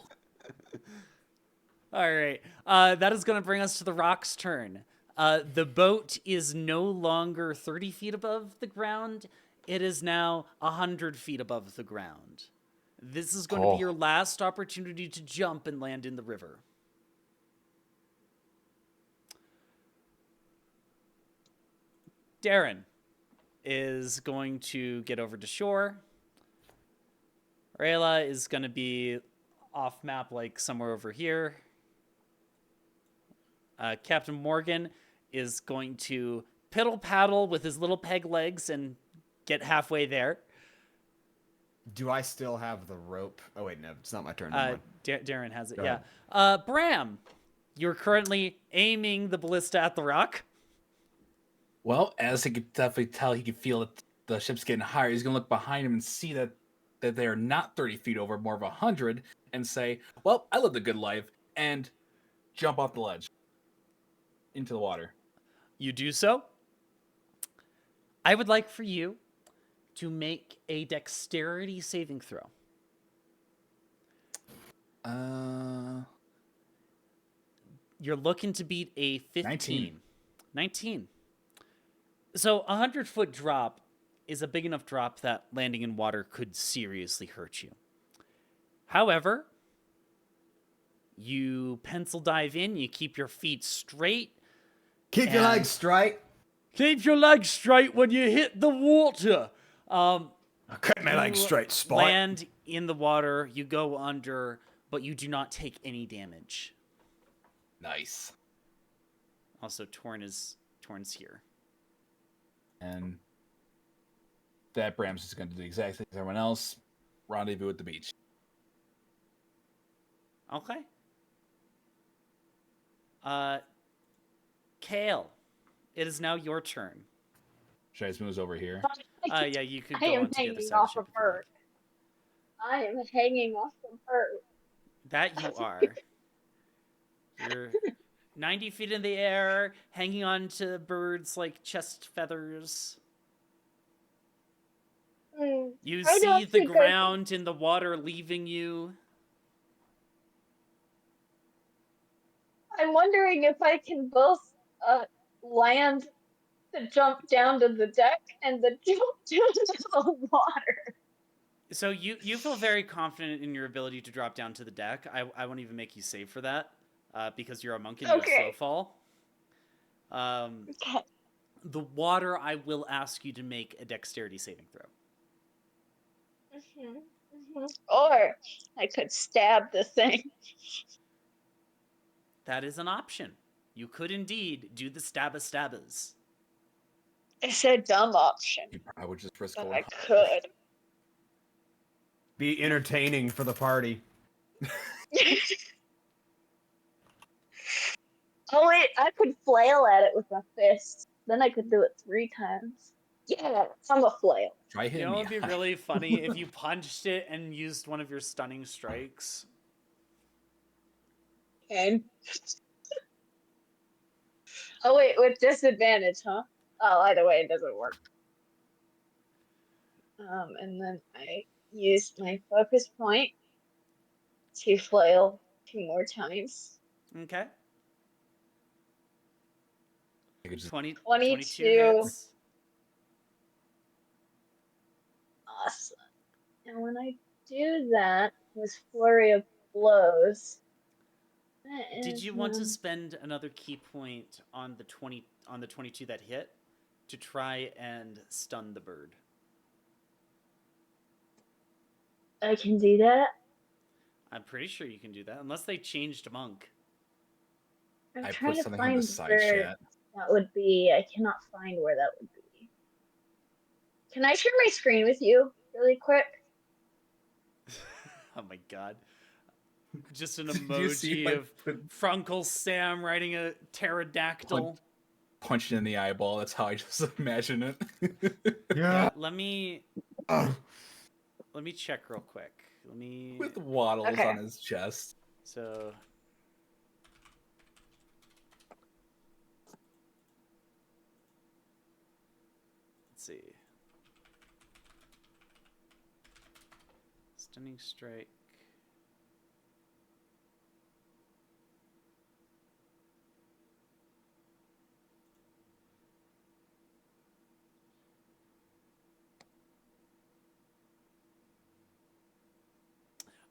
All right. That is going to bring us to the rock's turn. The boat is no longer 30 feet above the ground. It is now 100 feet above the ground. This is going to be your last opportunity to jump and land in the river. Darren is going to get over to shore. Rayla is going to be off map, like somewhere over here. Captain Morgan is going to piddle paddle with his little peg legs and get halfway there. Do I still have the rope? Oh wait, no, it's not my turn. Never mind. Darren has it. Go Yeah. Bram, you're currently aiming the ballista at the rock. Well, as he could definitely tell, he could feel that the ship's getting higher. He's gonna look behind him and see that they are not 30 feet over, more of 100, and say, "Well, I lived a good life," and jump off the ledge into the water. You do so. I would like for you to make a dexterity saving throw. You're looking to beat a 15. 19. So a 100-foot drop is a big enough drop that landing in water could seriously hurt you. However, you pencil dive in, you keep your feet straight. Keep your and- legs straight. Keep your legs straight when you hit the water. I kept my legs You straight, Spike. Land in the water, you go under, but you do not take any damage. Nice. Also, Torn's here. And that Bram's is going to do the exact same as everyone else. Rendezvous at the beach. Okay. Kael, it is now your turn. Should I just move over here? Yeah, you could I go am on to the other hanging side of off the of ship if you like. her. I am hanging off of her. That you are. You're 90 feet in the air, hanging on to birds like chest feathers. You I see don't the think I- ground in the water leaving you. I'm wondering if I can both land the jump down to the deck and the jump down to the water. So you feel very confident in your ability to drop down to the deck. I won't even make you save for that because you're a monk and you have Okay. slow fall. Okay. The water, I will ask you to make a dexterity saving throw. Or I could stab the thing. That is an option. You could indeed do the stabbas. It's a dumb option, I would just risk but going I higher. could. Be entertaining for the party. Oh wait, I could flail at it with my fist. Then I could do it 3 times. Yeah, I'm a flail. Try You hitting know, me. it'd be really funny if you punched it and used one of your stunning strikes. And oh wait, with disadvantage, huh? Oh, either way, it doesn't work. And then I used my focus point to flail 2 more times. Okay. I could just 22 22. hits. Awesome. And when I do that with Flurry of Blows. That Did is, you want to spend another key point on the 22 that hit to try and stun the bird? I can do that. I'm pretty sure you can do that, unless they changed monk. I'm I trying put to something in the find side where chat. that would be. I cannot find where that would be. Can I share my screen with you really quick? Oh my god. Just an Did you see emoji my of Frunkle Sam riding a pterodactyl. punched in the eyeball? That's how I just imagine it. Yeah, let me Ugh. check real quick. Let me With waddles Okay. on his chest. so let's see. Stunning strike.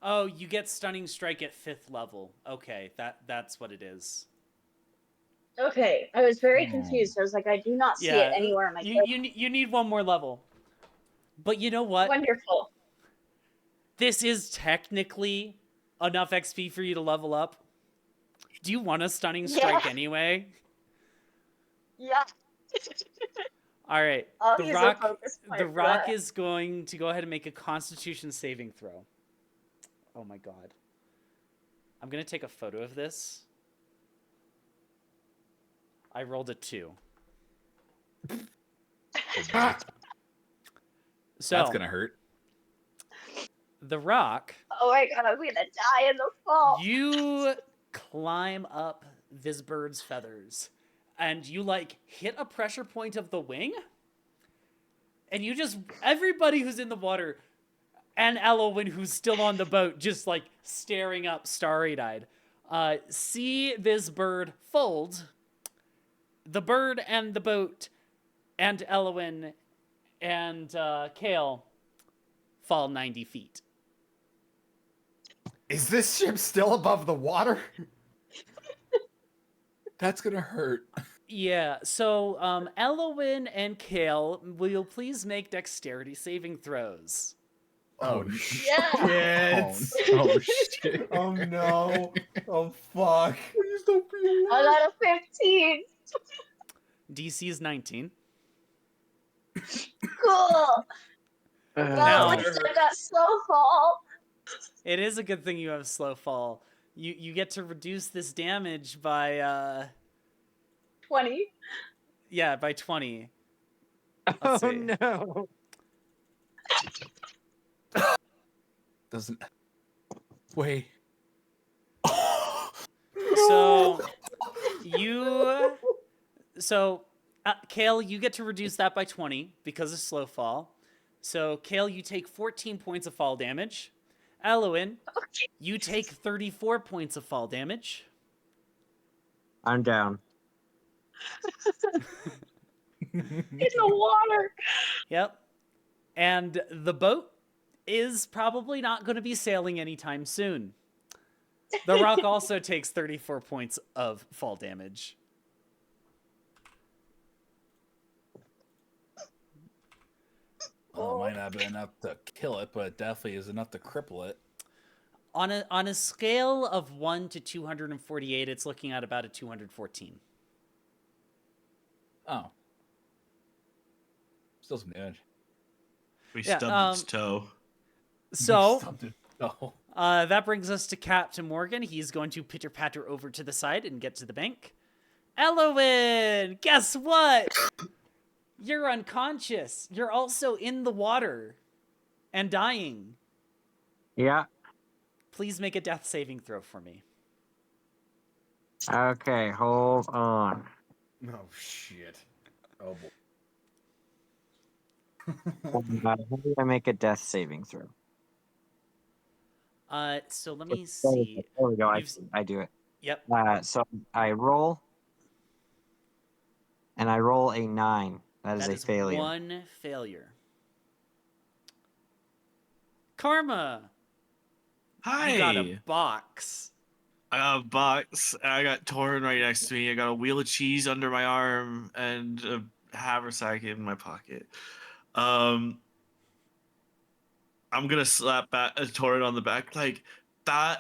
Oh, you get stunning strike at 5th level. Okay, that's what it is. Okay, I was very Oh. confused. I was like, I do not see it Yeah, anywhere in my you need one more level. But you know what? Wonderful. This is technically enough XP for you to level up. Do you want a stunning strike Yeah. anyway? Yeah. All right. I'll The use a rock focus point the for rock that. is going to go ahead and make a constitution saving throw. Oh my god. I'm going to take a photo of this. I rolled a 2. So That's gonna hurt. the rock, Oh my god, I'm gonna die in the fall. you climb up this bird's feathers and you like hit a pressure point of the wing, and you just, everybody who's in the water and Elowyn who's still on the boat just like staring up starry-eyed see this bird fold. The bird and the boat and Elowyn and Kael fall 90 feet. Is this ship still above the water? That's gonna hurt. Yeah, so Elowyn and Kael, will you please make dexterity saving throws? Oh, Yeah. shit. Oh shit. Oh no. Oh fuck. Please don't be alive. I got a 15. DC is 19. Cool. Well, Now- at least I got slow fall. It is a good thing you have slow fall. You get to reduce this damage by 20. yeah, by 20. Oh see. no. Doesn't. Wait. So Kael, you get to reduce that by 20 because of slow fall. So Kael, you take 14 points of fall damage. Elowyn, you take 34 points of fall damage. I'm down. In the water. Yep. And the boat is probably not going to be sailing anytime soon. The rock also takes 34 points of fall damage. Well, it might not be enough to kill it, but it definitely is enough to cripple it. On a scale of 1 to 248, it's looking at about a 214. Oh. Still some damage. We Yeah, stubbed its toe. So Something. Oh. that brings us to Captain Morgan. He's going to pitter patter over to the side and get to the bank. Elowyn, guess what? You're unconscious. You're also in the water and dying. Yeah. Please make a death saving throw for me. Okay, hold on. Oh shit. Oh boy. How do I make a death saving throw? So let me There see. we go. You've- I do it. Yep. So I roll, and I roll a 9. That is That a is failure. one failure. Karma, Hi. you got a box. I got a box. I got Torn right next to me. I got a wheel of cheese under my arm and a haversack in my pocket. I'm gonna slap Torn on the back. Like, that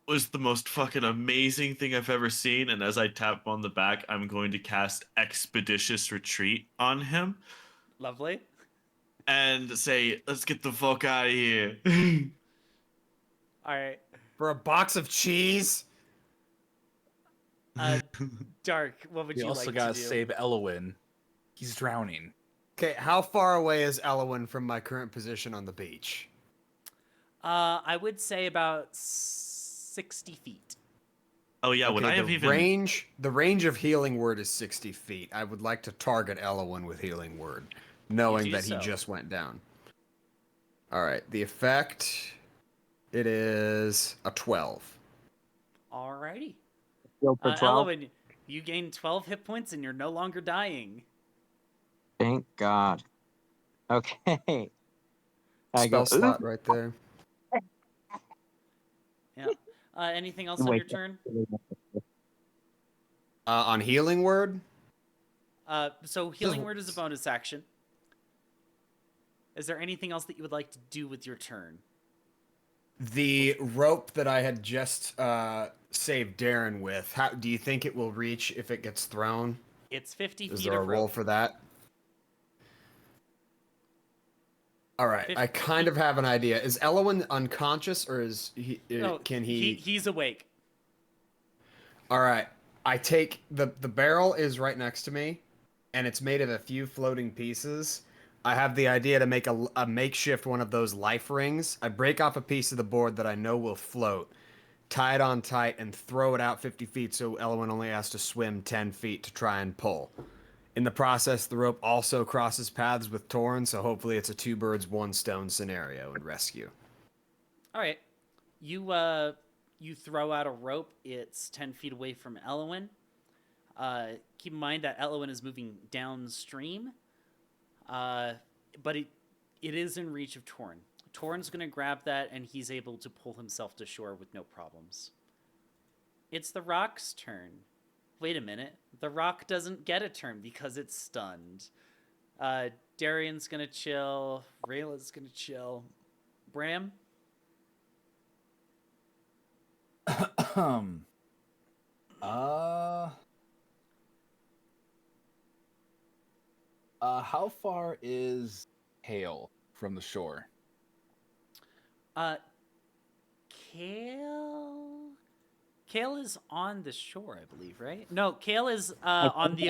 was the most fucking amazing thing I've ever seen. And as I tap him on the back, I'm going to cast Expeditious Retreat on him Lovely. and say, "Let's get the fuck out of here." All right. For a box of cheese? Dark, what would We you also like gotta to do? save Elowyn. He's drowning. Okay, how far away is Elowyn from my current position on the beach? I would say about 60 feet. Oh yeah, would I have even? The range of Healing Word is 60 feet. I would like to target Elowyn with Healing Word, knowing do that he so. just went down. All right, the effect, it is a 12. Alrighty. Heal for 12. Elowyn, you gain 12 hit points and you're no longer dying. Thank God. Okay. I Spell go, slot right there. Yeah. Anything else on your turn? On Healing Word, So healing word is a bonus action. Is there anything else that you would like to do with your turn? the rope that I had just saved Darren with, how do you think it will reach if it gets thrown? It's 50 Is feet there a of roll rope. for that? All right, I 50 kind of have an idea. Is Elowyn unconscious, or is he? No, Can he? He's awake. All right, I take the barrel is right next to me, and it's made of a few floating pieces. I have the idea to make a makeshift one of those life rings. I break off a piece of the board that I know will float, tie it on tight, and throw it out 50 feet so Elowyn only has to swim 10 feet to try and pull. In the process, the rope also crosses paths with Torn, so hopefully it's a two birds, one stone scenario and rescue. All right. You throw out a rope. It's 10 feet away from Elowyn. Keep in mind that Elowyn is moving downstream, but it is in reach of Torn. Torn's going to grab that, and he's able to pull himself to shore with no problems. It's the Rock's turn. Wait a minute. The Rock doesn't get a turn because it's stunned. Darian's going to chill. Rayla's going to chill. Bram? How far is Kael from the shore? Kael is on the shore, I believe, right? No, Kael is on the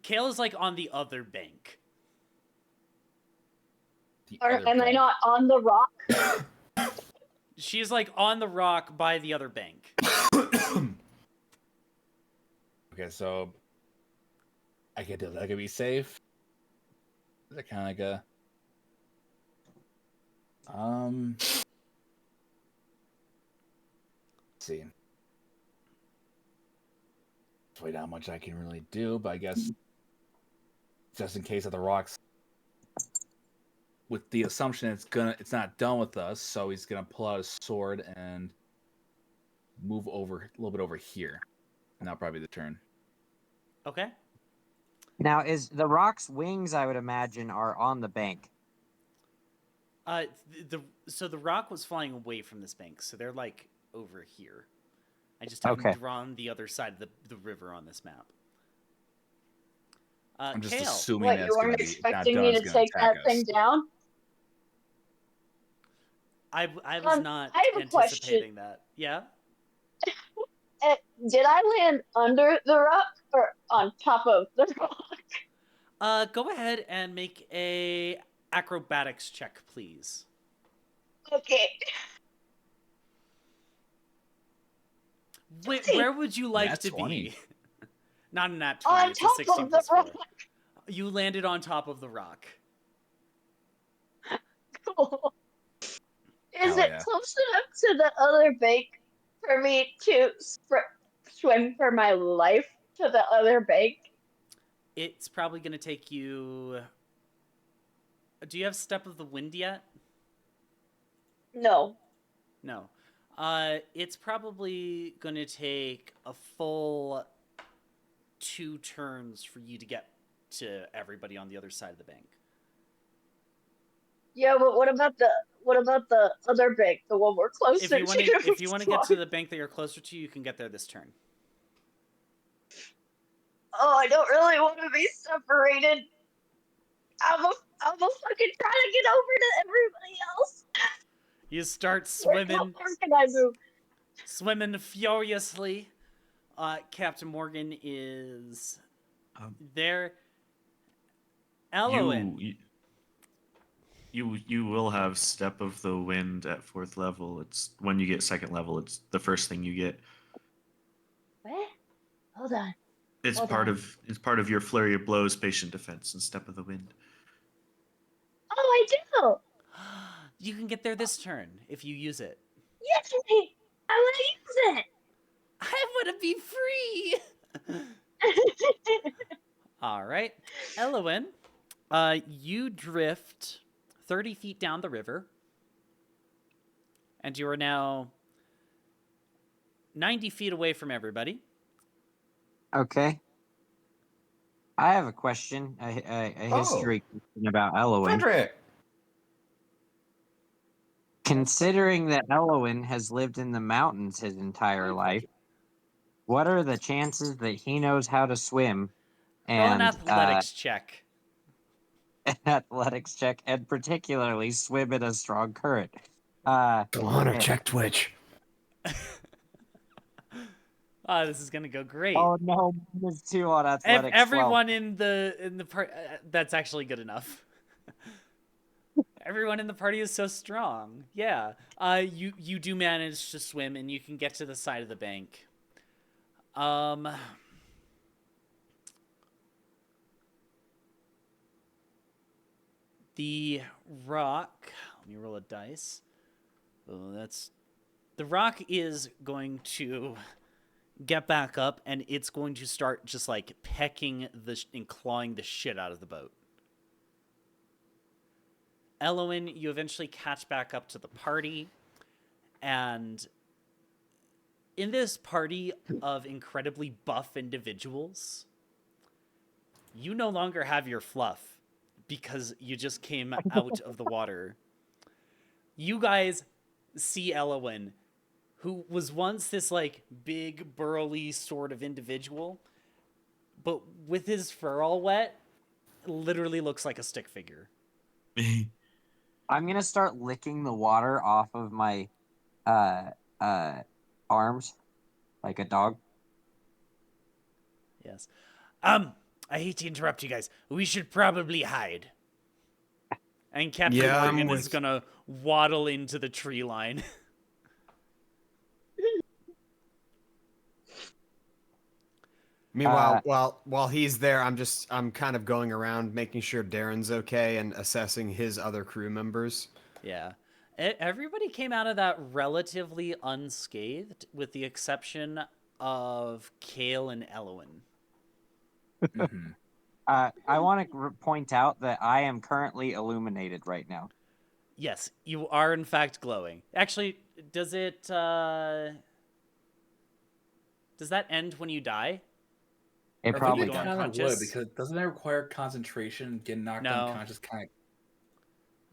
Kael is like on the other bank. Am I not on the rock? She's like on the rock by the other bank. Okay, so I can do that. I can be safe. Is that kind of like a let's see. Wait, how much I can really do, but I guess just in case of the rocks, with the assumption it's not done with us, so he's gonna pull out his sword and move over a little bit over here, and that'll probably be the turn. Okay. Now, is the rock's wings, I would imagine, are on the bank. So the rock was flying away from this bank, so they're like over here. I just haven't drawn the other side of the river on this map. I'm just Kael, assuming What, that's you going weren't to be expecting not me done, to it's gonna take attack that thing us. down? I was not I have a question. anticipating that. Yeah? Did I land under the rock or on top of the rock? Go ahead and make a acrobatics check, please. Okay. Where would you like Nat to 20. be? Not a nat 20, On it's a top 16 of the plus 4. rock. You landed on top of the rock. Cool. Is Hell it yeah. close enough to the other bank for me to swim for my life to the other bank? It's probably going to take you... Do you have Step of the Wind yet? No. No. It's probably going to take a full 2 turns for you to get to everybody on the other side of the bank. Yeah, but what about the other bank, the one we're closer If you want to? to, if you want to get to the bank that you're closer to, you can get there this turn. Oh, I don't really want to be separated. I'm a fucking trying to get over to everybody else. You start How swimming, far can I move? swimming furiously. Captain Morgan is Um, there. Elowyn. You will have Step of the Wind at 4th level. It's when you get 2nd level. It's the first thing you get. What? Hold on. It's Hold part on. of your Flurry of Blows, Patient Defense, and Step of the Wind. Oh, I do. You can get there this turn if you use it. Yes, I want to use I want to be free. it. All right, Elowyn, you drift 30 feet down the river, and you are now 90 feet away from everybody. Okay. I have a question, a history question about Elowyn. Frederick! Considering that Elowyn has lived in the mountains his entire life, what are the chances that he knows how to swim Roll an and athletics check. an athletics check, and particularly swim in a strong current? Go on or okay. check Twitch. Oh, this is gonna go great. Oh no, -2 on athletics. Everyone in the part that's actually good enough. Everyone in the party is so strong. Yeah. You do manage to swim and you can get to the side of the bank. The rock, let me roll a dice. Oh, the rock is going to get back up and it's going to start just like pecking and clawing the shit out of the boat. Elowyn, you eventually catch back up to the party, and in this party of incredibly buff individuals, you no longer have your fluff because you just came out of the water. You guys see Elowyn, who was once this like big burly sort of individual, but with his fur all wet, literally looks like a stick figure. I'm gonna start licking the water off of my arms like a dog. Yes. I hate to interrupt you guys. We should probably hide. And Captain Yeah, I'm Morgan with- is gonna waddle into the tree line. Meanwhile, while he's there, I'm kind of going around making sure Darren's okay and assessing his other crew members. Yeah. Everybody came out of that relatively unscathed, with the exception of Kael and Elowyn. Mhm. I want to point out that I am currently illuminated right now. Yes, you are in fact glowing. Actually, does that end when you die? It Or when probably you go does. Kind of would, unconscious? because doesn't that require concentration? Getting knocked No. unconscious, kind of.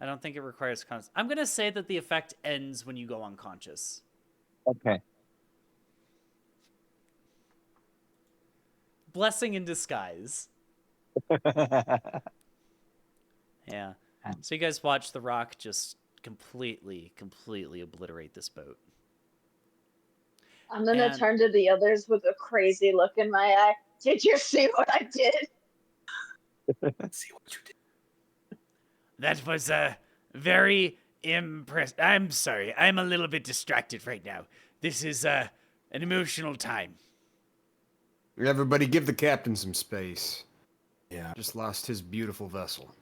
I don't think it requires I'm gonna say that the effect ends when you go unconscious. Okay. Blessing in disguise. Yeah. So you guys watch the rock just completely obliterate this boat. I'm gonna And- turn to the others with a crazy look in my eye. Did you see what I did? Let's see what you did. That was very impressive. I'm sorry. I'm a little bit distracted right now. This is an emotional time. Everybody give the captain some space. Yeah. Just lost his beautiful vessel.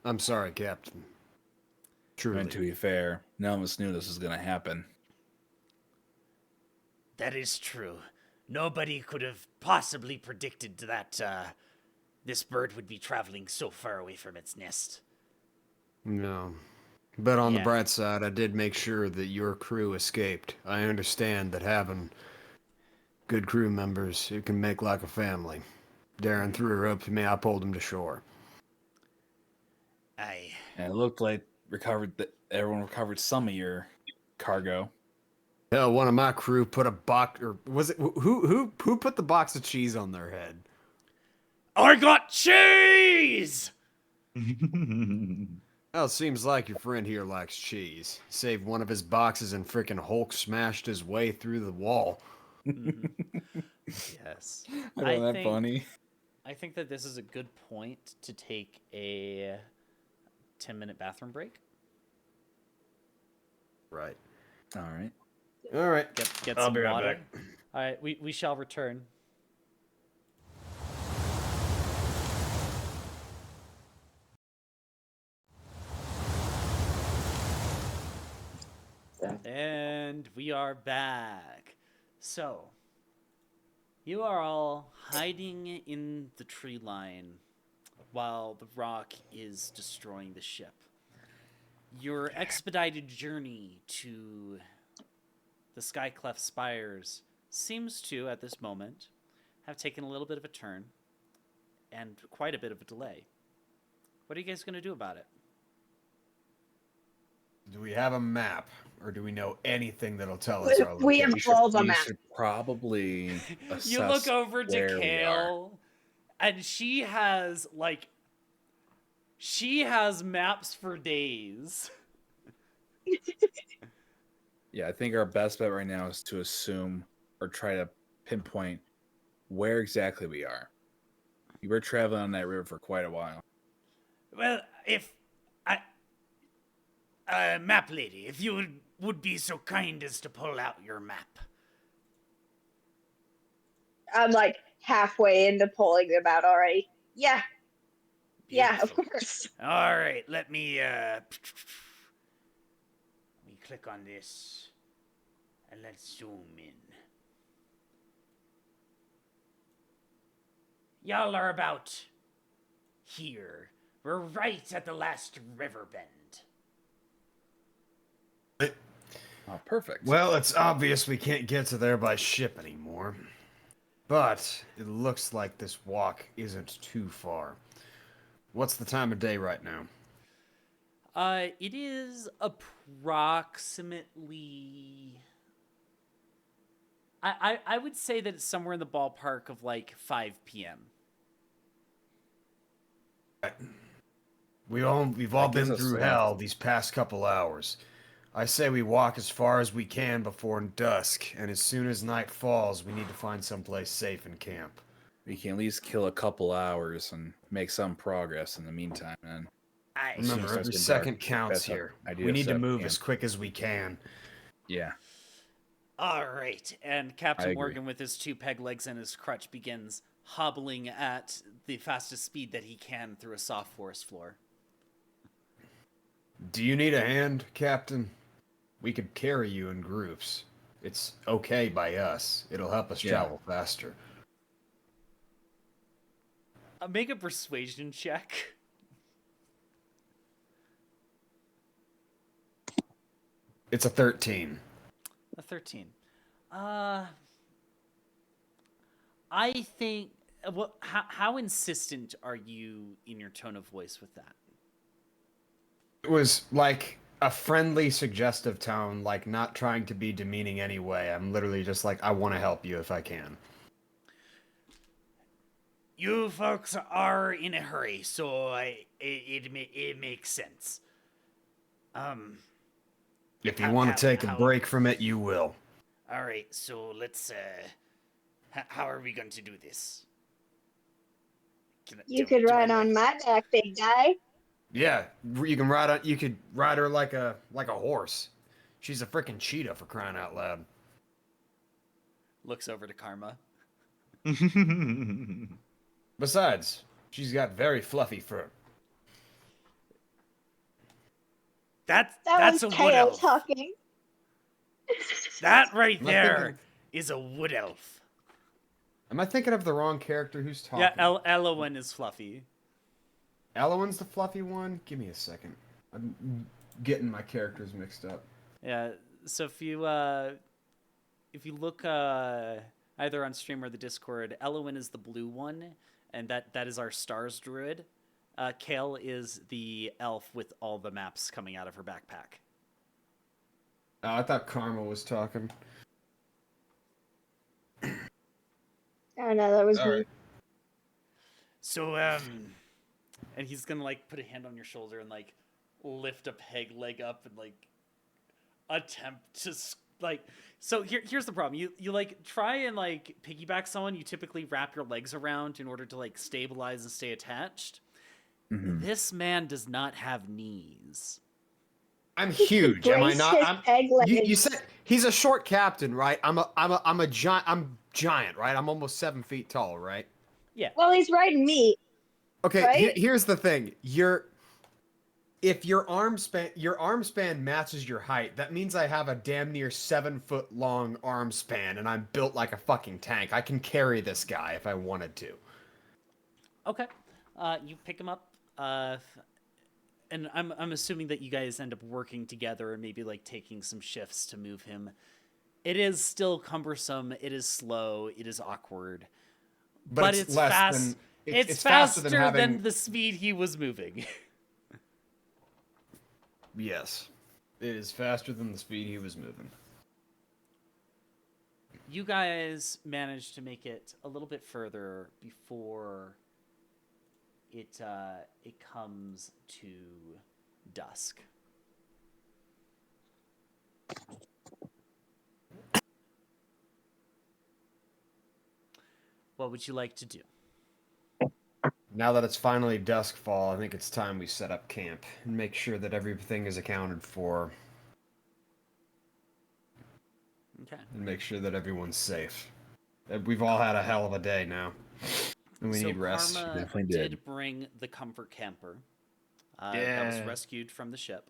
I'm sorry, Captain. Truly. And to be fair, none of us knew this was going to happen. That is true. Nobody could have possibly predicted that this bird would be traveling so far away from its nest. No. But on the Yeah. bright side, I did make sure that your crew escaped. I understand that having good crew members, it can make like a family. Darren threw a rope to me, I pulled him to shore. Aye. And it looked like everyone recovered some of your cargo. Hell, one of my crew put a box, or was it who put the box of cheese on their head? I got cheese! Well, it seems like your friend here likes cheese. Saved one of his boxes and frickin' Hulk smashed his way through the wall. Yes. I find that think- funny. I think that this is a good point to take a 10-minute bathroom break. Right. All right. All right. Get I'll some be right water. back. All right, we shall return. And we are back. So, you are all hiding in the tree line while the rock is destroying the ship. Your expedited journey to the Sky Cleft Spires seems to, at this moment, have taken a little bit of a turn and quite a bit of a delay. What are you guys going to do about it? Do we have a map, or do we know anything that'll tell us our We have location? all the We maps. should probably You look assess over to where we are. Kael, and she has maps for days. Yeah, I think our best bet right now is to assume or try to pinpoint where exactly we are. We were traveling on that river for quite a while. Well, if map lady, if you would be so kind as to pull out your map. I'm like halfway into pulling them out already. Yeah. Yeah, of Beautiful. course. All right, let me click on this and let's zoom in. Y'all are about here. We're right at the last river bend. Oh, perfect. Well, it's obvious we can't get to there by ship anymore. But it looks like this walk isn't too far. What's the time of day right now? It is approximately. I would say that it's somewhere in the ballpark of like 5 p.m. We've all That gives been us through enough. hell these past couple hours. I say we walk as far as we can before dusk, and as soon as night falls, we need to find someplace safe and camp. We can at least kill a couple hours and make some progress in the meantime. And I As soon as Remember, it starts every getting second dark, counts that's up. here. Idea We of need to set move camp. as quick as we can. Yeah. All right, and I Captain agree. Morgan, with his 2 peg legs and his crutch, begins hobbling at the fastest speed that he can through a soft forest floor. Do you need a hand, Captain? We could carry you in groups. It's okay by us. It'll help us Yeah. travel faster. Make a persuasion check. It's a 13. A 13. I think. Well, how insistent are you in your tone of voice with that? It was like a friendly, suggestive tone, like not trying to be demeaning anyway. I'm literally just like, I want to help you if I can. You folks are in a hurry, so it makes sense. If you How- want how- to take a how- break from it, you will. All right, so let's. How are we going to do this? You could ride on my back, big guy. Yeah, you can ride on. You could ride her like a horse. She's a freaking cheetah for crying out loud. Looks over to Karma. Besides, she's got very fluffy fur. That That's was a wood Kael elf. talking. That right Am I there thinking- is a wood elf. Am I thinking of the wrong character? Who's talking? Yeah, Elowyn is fluffy. Elowyn's the fluffy one? Give me a second. getting my characters mixed up. Yeah. So if you look either on stream or the Discord, Elowyn is the blue one, and that is our stars druid. Kael is the elf with all the maps coming out of her backpack. Oh, I thought Karma was talking. Oh no, that was All me. right. So and he's gonna like put a hand on your shoulder and like lift a peg leg up and like attempt to like. So here's the problem. You like try and like piggyback someone. You typically wrap your legs around in order to like stabilize and stay attached. Mm-hmm. This man does not have knees. I'm huge, am I Brace not? his peg-legged. You said he's a short captain, right? I'm a giant. I'm giant, right? I'm almost 7 feet tall, right? Yeah. Well, he's riding me. Okay, Right? here's the thing. If your arm span matches your height, that means I have a damn near 7 foot long arm span, and I'm built like a fucking tank. I can carry this guy if I wanted to. Okay. You pick him up. And I'm assuming that you guys end up working together and maybe like taking some shifts to move him. It is still cumbersome. It is slow. It is awkward. But it's less fast. than It's faster faster than having. than the speed he was moving. Yes, it is faster than the speed he was moving. You guys managed to make it a little bit further before it comes to dusk. What would you like to do? Now that it's finally duskfall, I think it's time we set up camp and make sure that everything is accounted for Okay. and make sure that everyone's safe. We've all had a hell of a day now, and we need rest. Karma Definitely did did. bring the comfort camper. That was Yeah. rescued from the ship.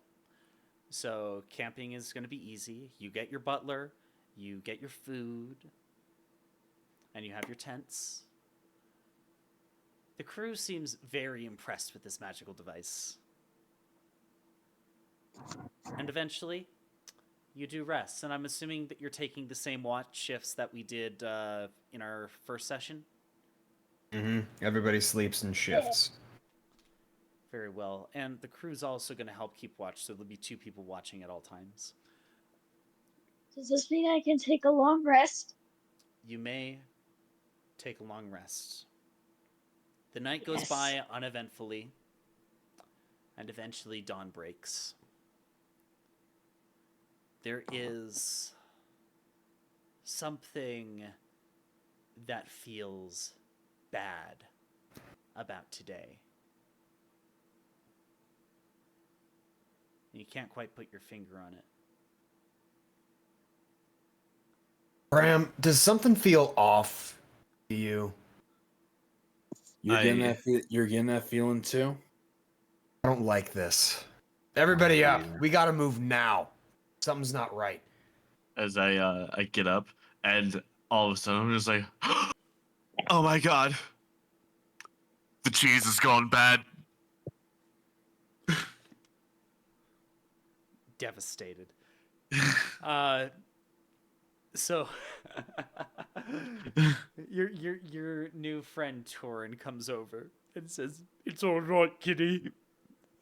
So camping is going to be easy. You get your butler, you get your food, and you have your tents. The crew seems very impressed with this magical device. And eventually, you do rest. And I'm assuming that you're taking the same watch shifts that we did in our first session. Mm-hmm. Everybody sleeps in shifts. Very well. And the crew's also going to help keep watch, so there'll be 2 people watching at all times. Does this mean I can take a long rest? You may take a long rest. The night goes Yes. by uneventfully, and eventually dawn breaks. There is something that feels bad about today. You can't quite put your finger on it. Bram, does something feel off to you? You're getting that feeling too? I don't like this. Everybody up. Yeah. We gotta move now. Something's not right. As I get up, and all of a sudden I'm just like, oh my god, the cheese has gone bad. Devastated. So your new friend Torin comes over and says, "It's all right, kitty.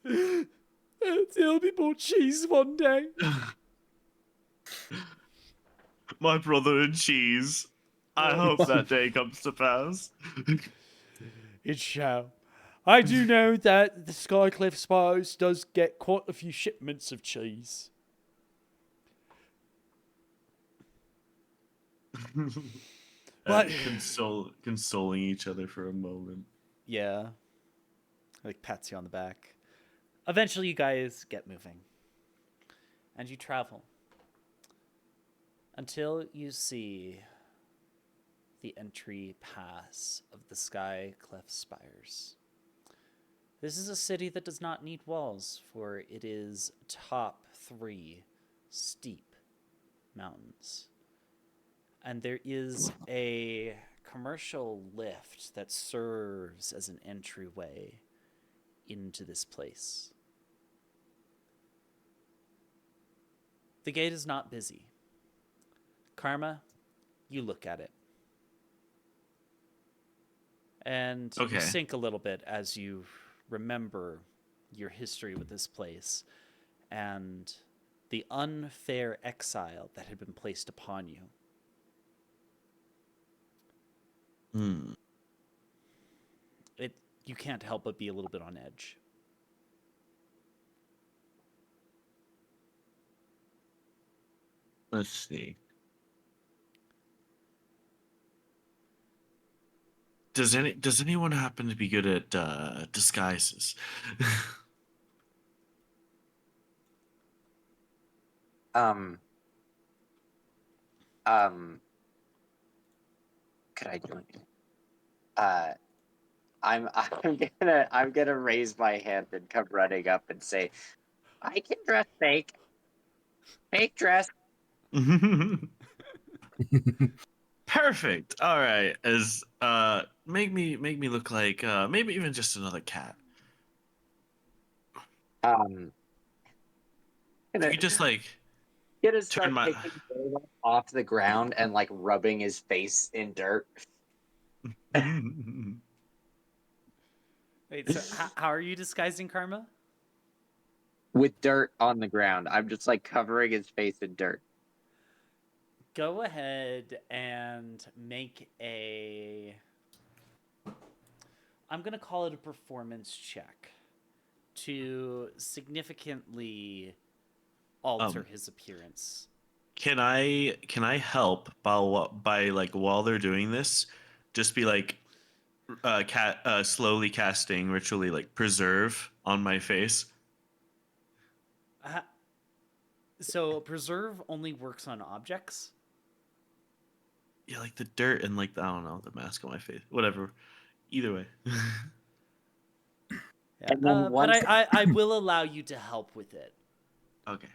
There'll be more cheese one day." My brother and cheese. I hope that day comes to pass. It shall. I do know that the Sky Cleft Spires does get quite a few shipments of cheese. But- Consoling each other for a moment. Yeah. Like pats you on the back. Eventually you guys get moving. And you travel. Until you see the entry pass of the Sky Cleft Spires. This is a city that does not need walls, for it is top 3 steep mountains. And there is a commercial lift that serves as an entryway into this place. The gate is not busy. Karma, you look at it. And you Okay. sink a little bit as you remember your history with this place and the unfair exile that had been placed upon you. Hmm. You can't help but be a little bit on edge. Let's see. Does anyone happen to be good at disguises? Um. Um. Could I do it? I'm gonna raise my hand and come running up and say, I can dress fake. Fake dress. Perfect. All right. As make me look like maybe even just another cat. Um. If you could just like Gonna turn start my picking dirt off the ground and like rubbing his face in dirt. Wait, so how are you disguising Karma? With dirt on the ground. I'm just like covering his face in dirt. Go ahead and make a... I'm going to call it a performance check to significantly alter his appearance. Can I help by like while they're doing this, just be like slowly casting ritually like preserve on my face. So preserve only works on objects? Yeah, like the dirt and like I don't know, the mask on my face. Whatever. Either way. Yeah. And then But I will allow you to help with it. Okay.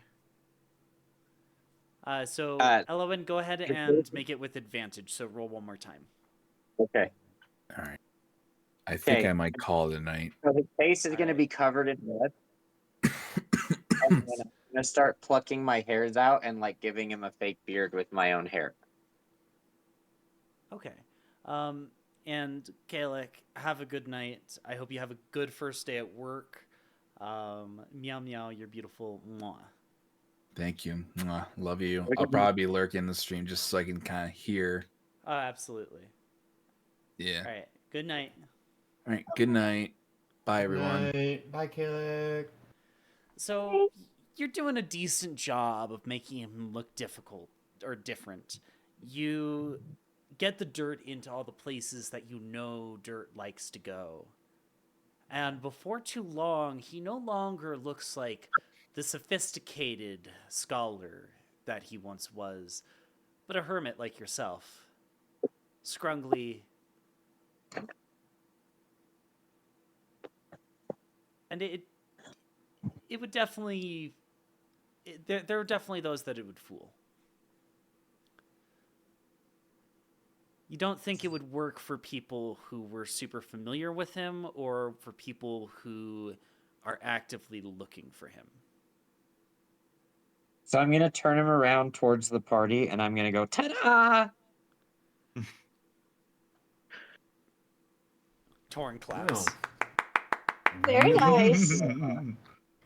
So Elowyn, go ahead preserve- and make it with advantage. So roll one more time. Okay. All right. I think Okay. I might call it a night. So his face is All gonna right. be covered in mud. And then I'm gonna start plucking my hairs out and like giving him a fake beard with my own hair. Okay. And Kael, have a good night. I hope you have a good first day at work. Meow meow, you're beautiful. Mwah. Thank you. Mwah. Love you. Look I'll at me. probably be lurking the stream just so I can kind of hear. Absolutely. Yeah. All right. Good night. All right. Good night. Bye, everyone. Bye, Kael. So you're doing a decent job of making him look difficult or different. You get the dirt into all the places that you know dirt likes to go. And before too long, he no longer looks like the sophisticated scholar that he once was, but a hermit like yourself. Scrungly. And it would definitely... There are definitely those that it would fool. You don't think it would work for people who were super familiar with him or for people who are actively looking for him? So I'm gonna turn him around towards the party and I'm gonna go, ta-da! Torn claps. Very nice.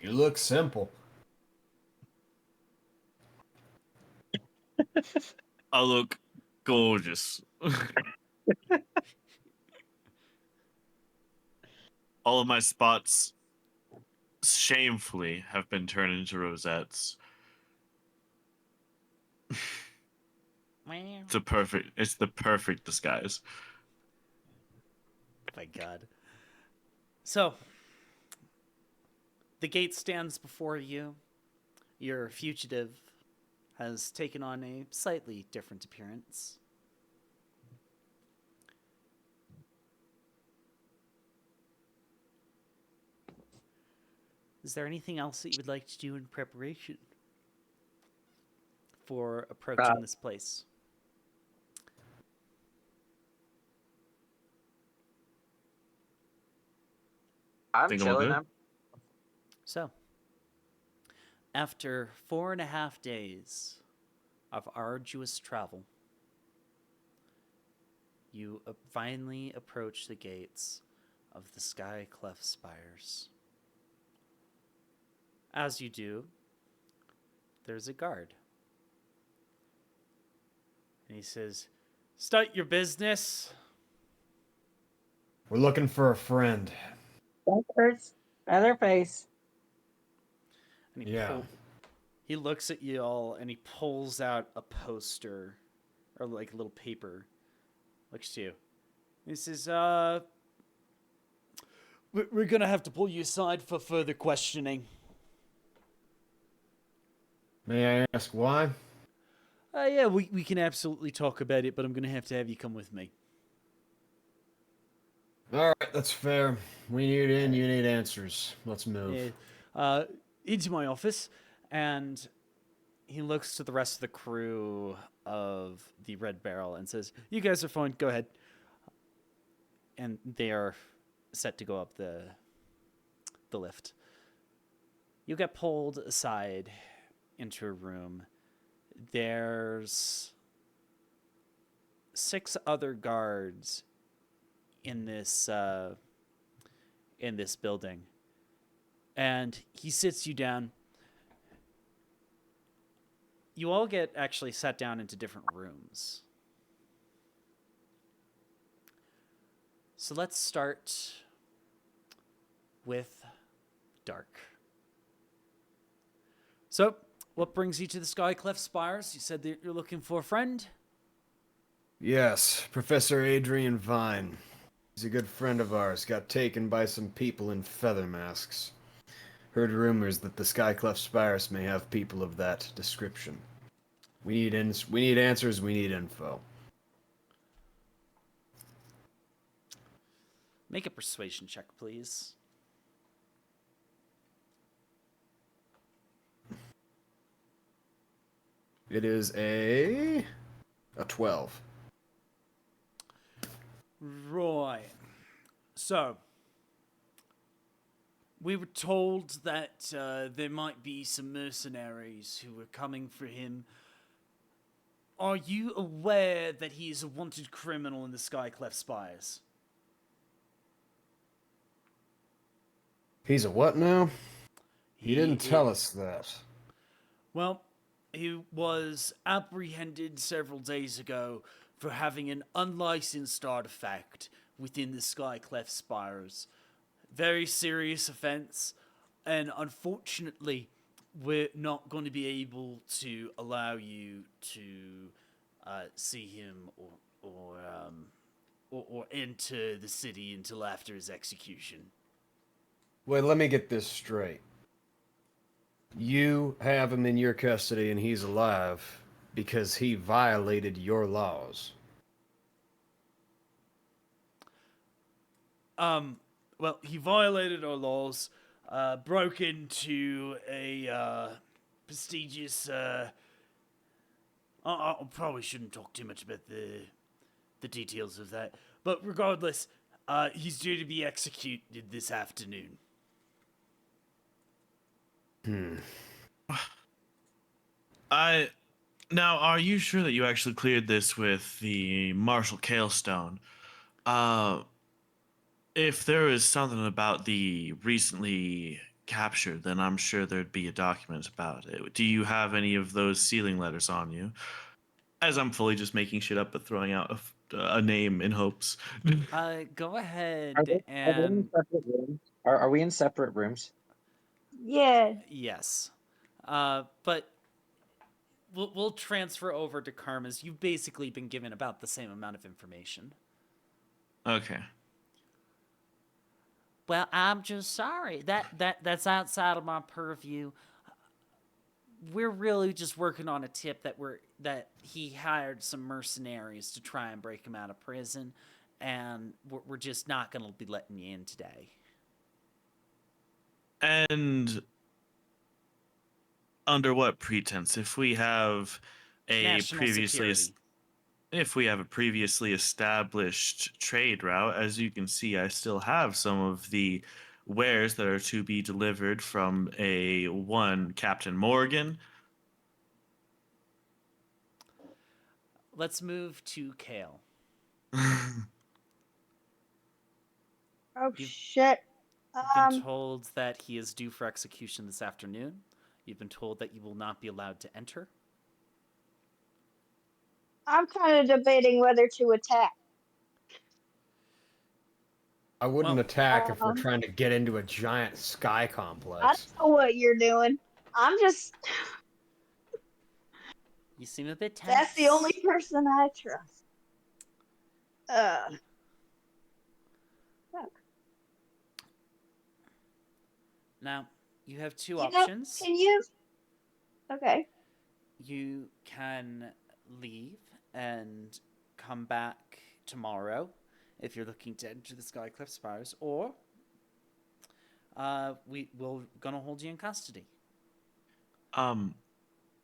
You look simple. I look gorgeous. All of my spots shamefully have been turned into rosettes. It's the perfect disguise. My God. So, the gate stands before you. Your fugitive has taken on a slightly different appearance. Is there anything else that you would like to do in preparation for approaching this place? I'm Think I'm chilling. good? So, After 4.5 days of arduous travel, you finally approach the gates of the Sky Cleft Spires. As you do, there's a guard. And he says, "Start your business." We're looking for a friend. That hurts. Leatherface. And Yeah. he looks at you all and he pulls out a poster or like a little paper. Looks to you. He says, we're going to have to pull you aside for further questioning. May I ask why? Yeah, we can absolutely talk about it, but I'm going to have you come with me. All right, that's fair. We need in, you need answers. Let's move. Yeah. Into my office, and he looks to the rest of the crew of the Red Barrel and says, "You guys are fine. Go ahead." And they are set to go up the lift. You get pulled aside into a room. There's 6 other guards in this building, and he sits you down. You all get actually sat down into different rooms. So let's start with Dark. So, what brings you to the Sky Cleft Spires? You said that you're looking for a friend? Yes, Professor Adrian Vine. He's a good friend of ours. Got taken by some people in feather masks. Heard rumors that the Sky Cleft Spires may have people of that description. We need answers. We need info. Make a persuasion check, please. It is a 12. Right. So, we were told that there might be some mercenaries who were coming for him. Are you aware that he is a wanted criminal in the Sky Cleft Spires? He's a what now? He didn't He tell is- us that. Well, he was apprehended several days ago for having an unlicensed artifact within the Sky Cleft Spires. Very serious offense, and unfortunately, we're not going to be able to allow you to see him or enter the city until after his execution. Wait, let me get this straight. You have him in your custody and he's alive because he violated your laws. Well, he violated our laws, broke into a prestigious. I probably shouldn't talk too much about the details of that, but regardless, he's due to be executed this afternoon. Now, are you sure that you actually cleared this with the Marshal Kael Stone? If there is something about the recently captured, then I'm sure there'd be a document about it. Do you have any of those sealing letters on you? As I'm fully just making shit up but throwing out a name in hopes. Go ahead Are we and in separate rooms? Are we in separate rooms? Yeah. yes, but we'll transfer over to Karma's. You've basically been given about the same amount of information. Okay. Well, I'm just sorry. That's outside of my purview. We're really just working on a tip that he hired some mercenaries to try and break him out of prison, and we're just not going to be letting you in today. And under what pretense? If we have a National previously security. if we have a previously established trade route, as you can see, I still have some of the wares that are to be delivered from a one Captain Morgan. Let's move to Kael. Oh You've- shit. You've been told that he is due for execution this afternoon. You've been told that you will not be allowed to enter. I'm kind of debating whether to attack. I wouldn't Well, attack if we're Um, trying to get into a giant sky I complex. don't know what you're doing. I'm just. You seem a bit tense. That's the only person I trust. Fuck. Now, you have two You know, options. can you? Okay. You can leave and come back tomorrow if you're looking to enter the Sky Cleft Spires, or we're gonna hold you in custody.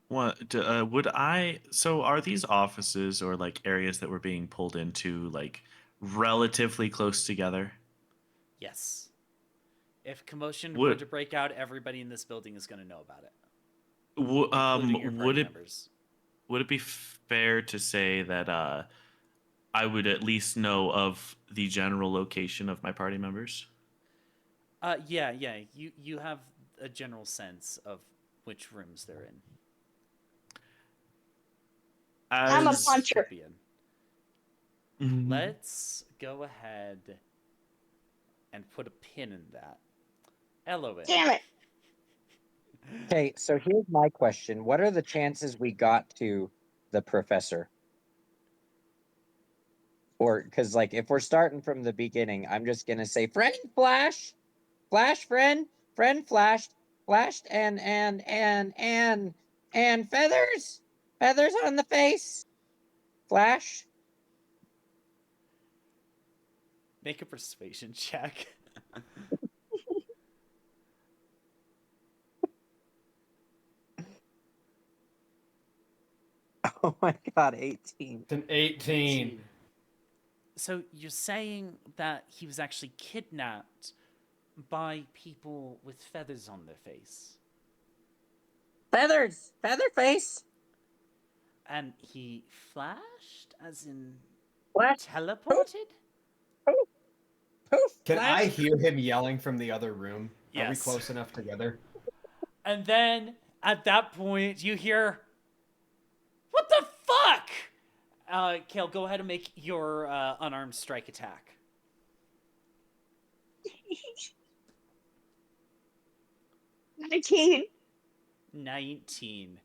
What would I? So are these offices or like areas that we're being pulled into like relatively close together? Yes. If commotion were Would to break out, everybody in this building is gonna know about it, including your party would it members. would it be fair to say that I would at least know of the general location of my party members? Yeah. You have a general sense of which rooms they're in. I'm a As puncher. Mhm. Let's go ahead and put a pin in that. Elowyn. Damn it. Okay, so here's my question. What are the chances we got to the professor? Or, because, like, if we're starting from the beginning, I'm just going to say, friend flash, flash friend, friend flashed, flashed, and feathers, feathers on the face, flash. Make a persuasion check. Oh my god, 18. It's an 18. So you're saying that he was actually kidnapped by people with feathers on their face, Feathers, feather face, and he flashed, as in flash, teleported? poof, Can I flash. hear him yelling from the other room? Are we Yes. close enough together? And then at that point, you hear, "What the fuck?" Kael, go ahead and make your unarmed strike attack. 19. 19.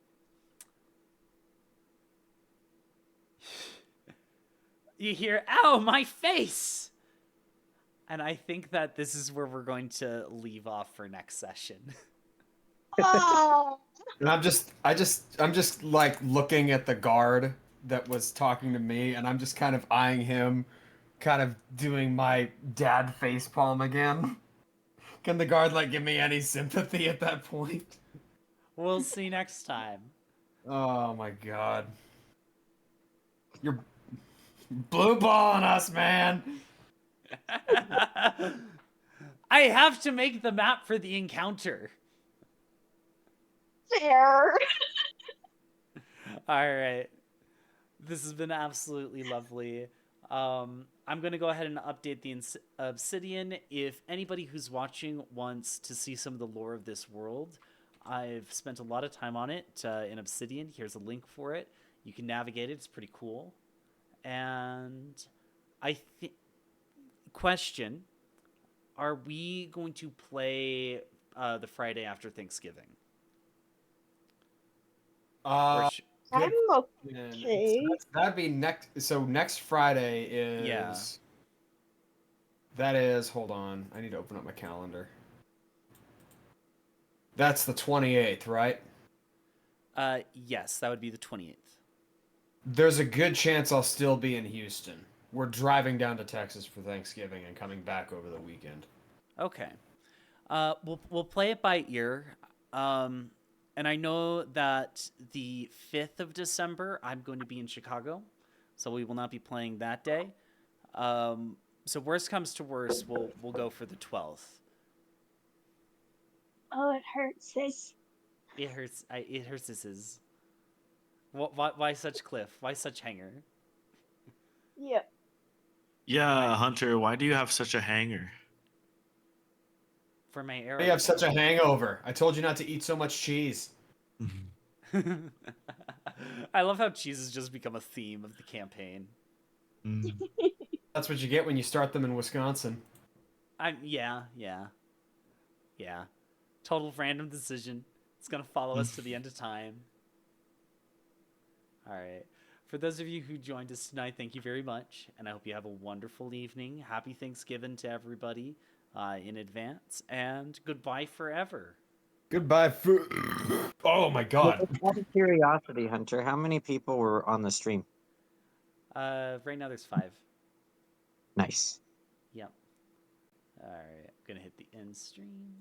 You hear, "Ow, my face!" And I think that this is where we're going to leave off for next session. Oh. And I'm just like looking at the guard that was talking to me, and I'm just kind of eyeing him, kind of doing my dad facepalm again. Can the guard like give me any sympathy at that point? We'll see next time. Oh my god. You're blue balling us, man. I have to make the map for the encounter. Fair. All right. This has been absolutely lovely. I'm going to go ahead and update the Obsidian. If anybody who's watching wants to see some of the lore of this world, I've spent a lot of time on it in Obsidian. Here's a link for it. You can navigate it. It's pretty cool. And I think... Question. Are we going to play the Friday after Thanksgiving? Or I'm Yeah, okay. that'd be next. So next Friday is. Yeah. That is. Hold on. I need to open up my calendar. That's the 28th, right? Yes, that would be the 28th. There's a good chance I'll still be in Houston. We're driving down to Texas for Thanksgiving and coming back over the weekend. Okay. We'll play it by ear. And I know that the 5th of December, I'm going to be in Chicago, so we will not be playing that day. So worst comes to worst, we'll go for the 12th. Oh, it hurts, sis. It hurts. It hurts. This is. Why such cliff? Why such hanger? Yep. Yeah, Hunter, why do you have such a hanger? For my You arrow. have such a hangover. I told you not to eat so much cheese. I love how cheese has just become a theme of the campaign. That's what you get when you start them in Wisconsin. Yeah. Total random decision. It's gonna follow us to the end of time. All right. For those of you who joined us tonight, thank you very much, and I hope you have a wonderful evening. Happy Thanksgiving to everybody in advance, and goodbye forever. Goodbye, food. Oh my god. Out of curiosity, Hunter, how many people were on the stream? Right now there's 5. Nice. Yep. All right. I'm gonna hit the end stream.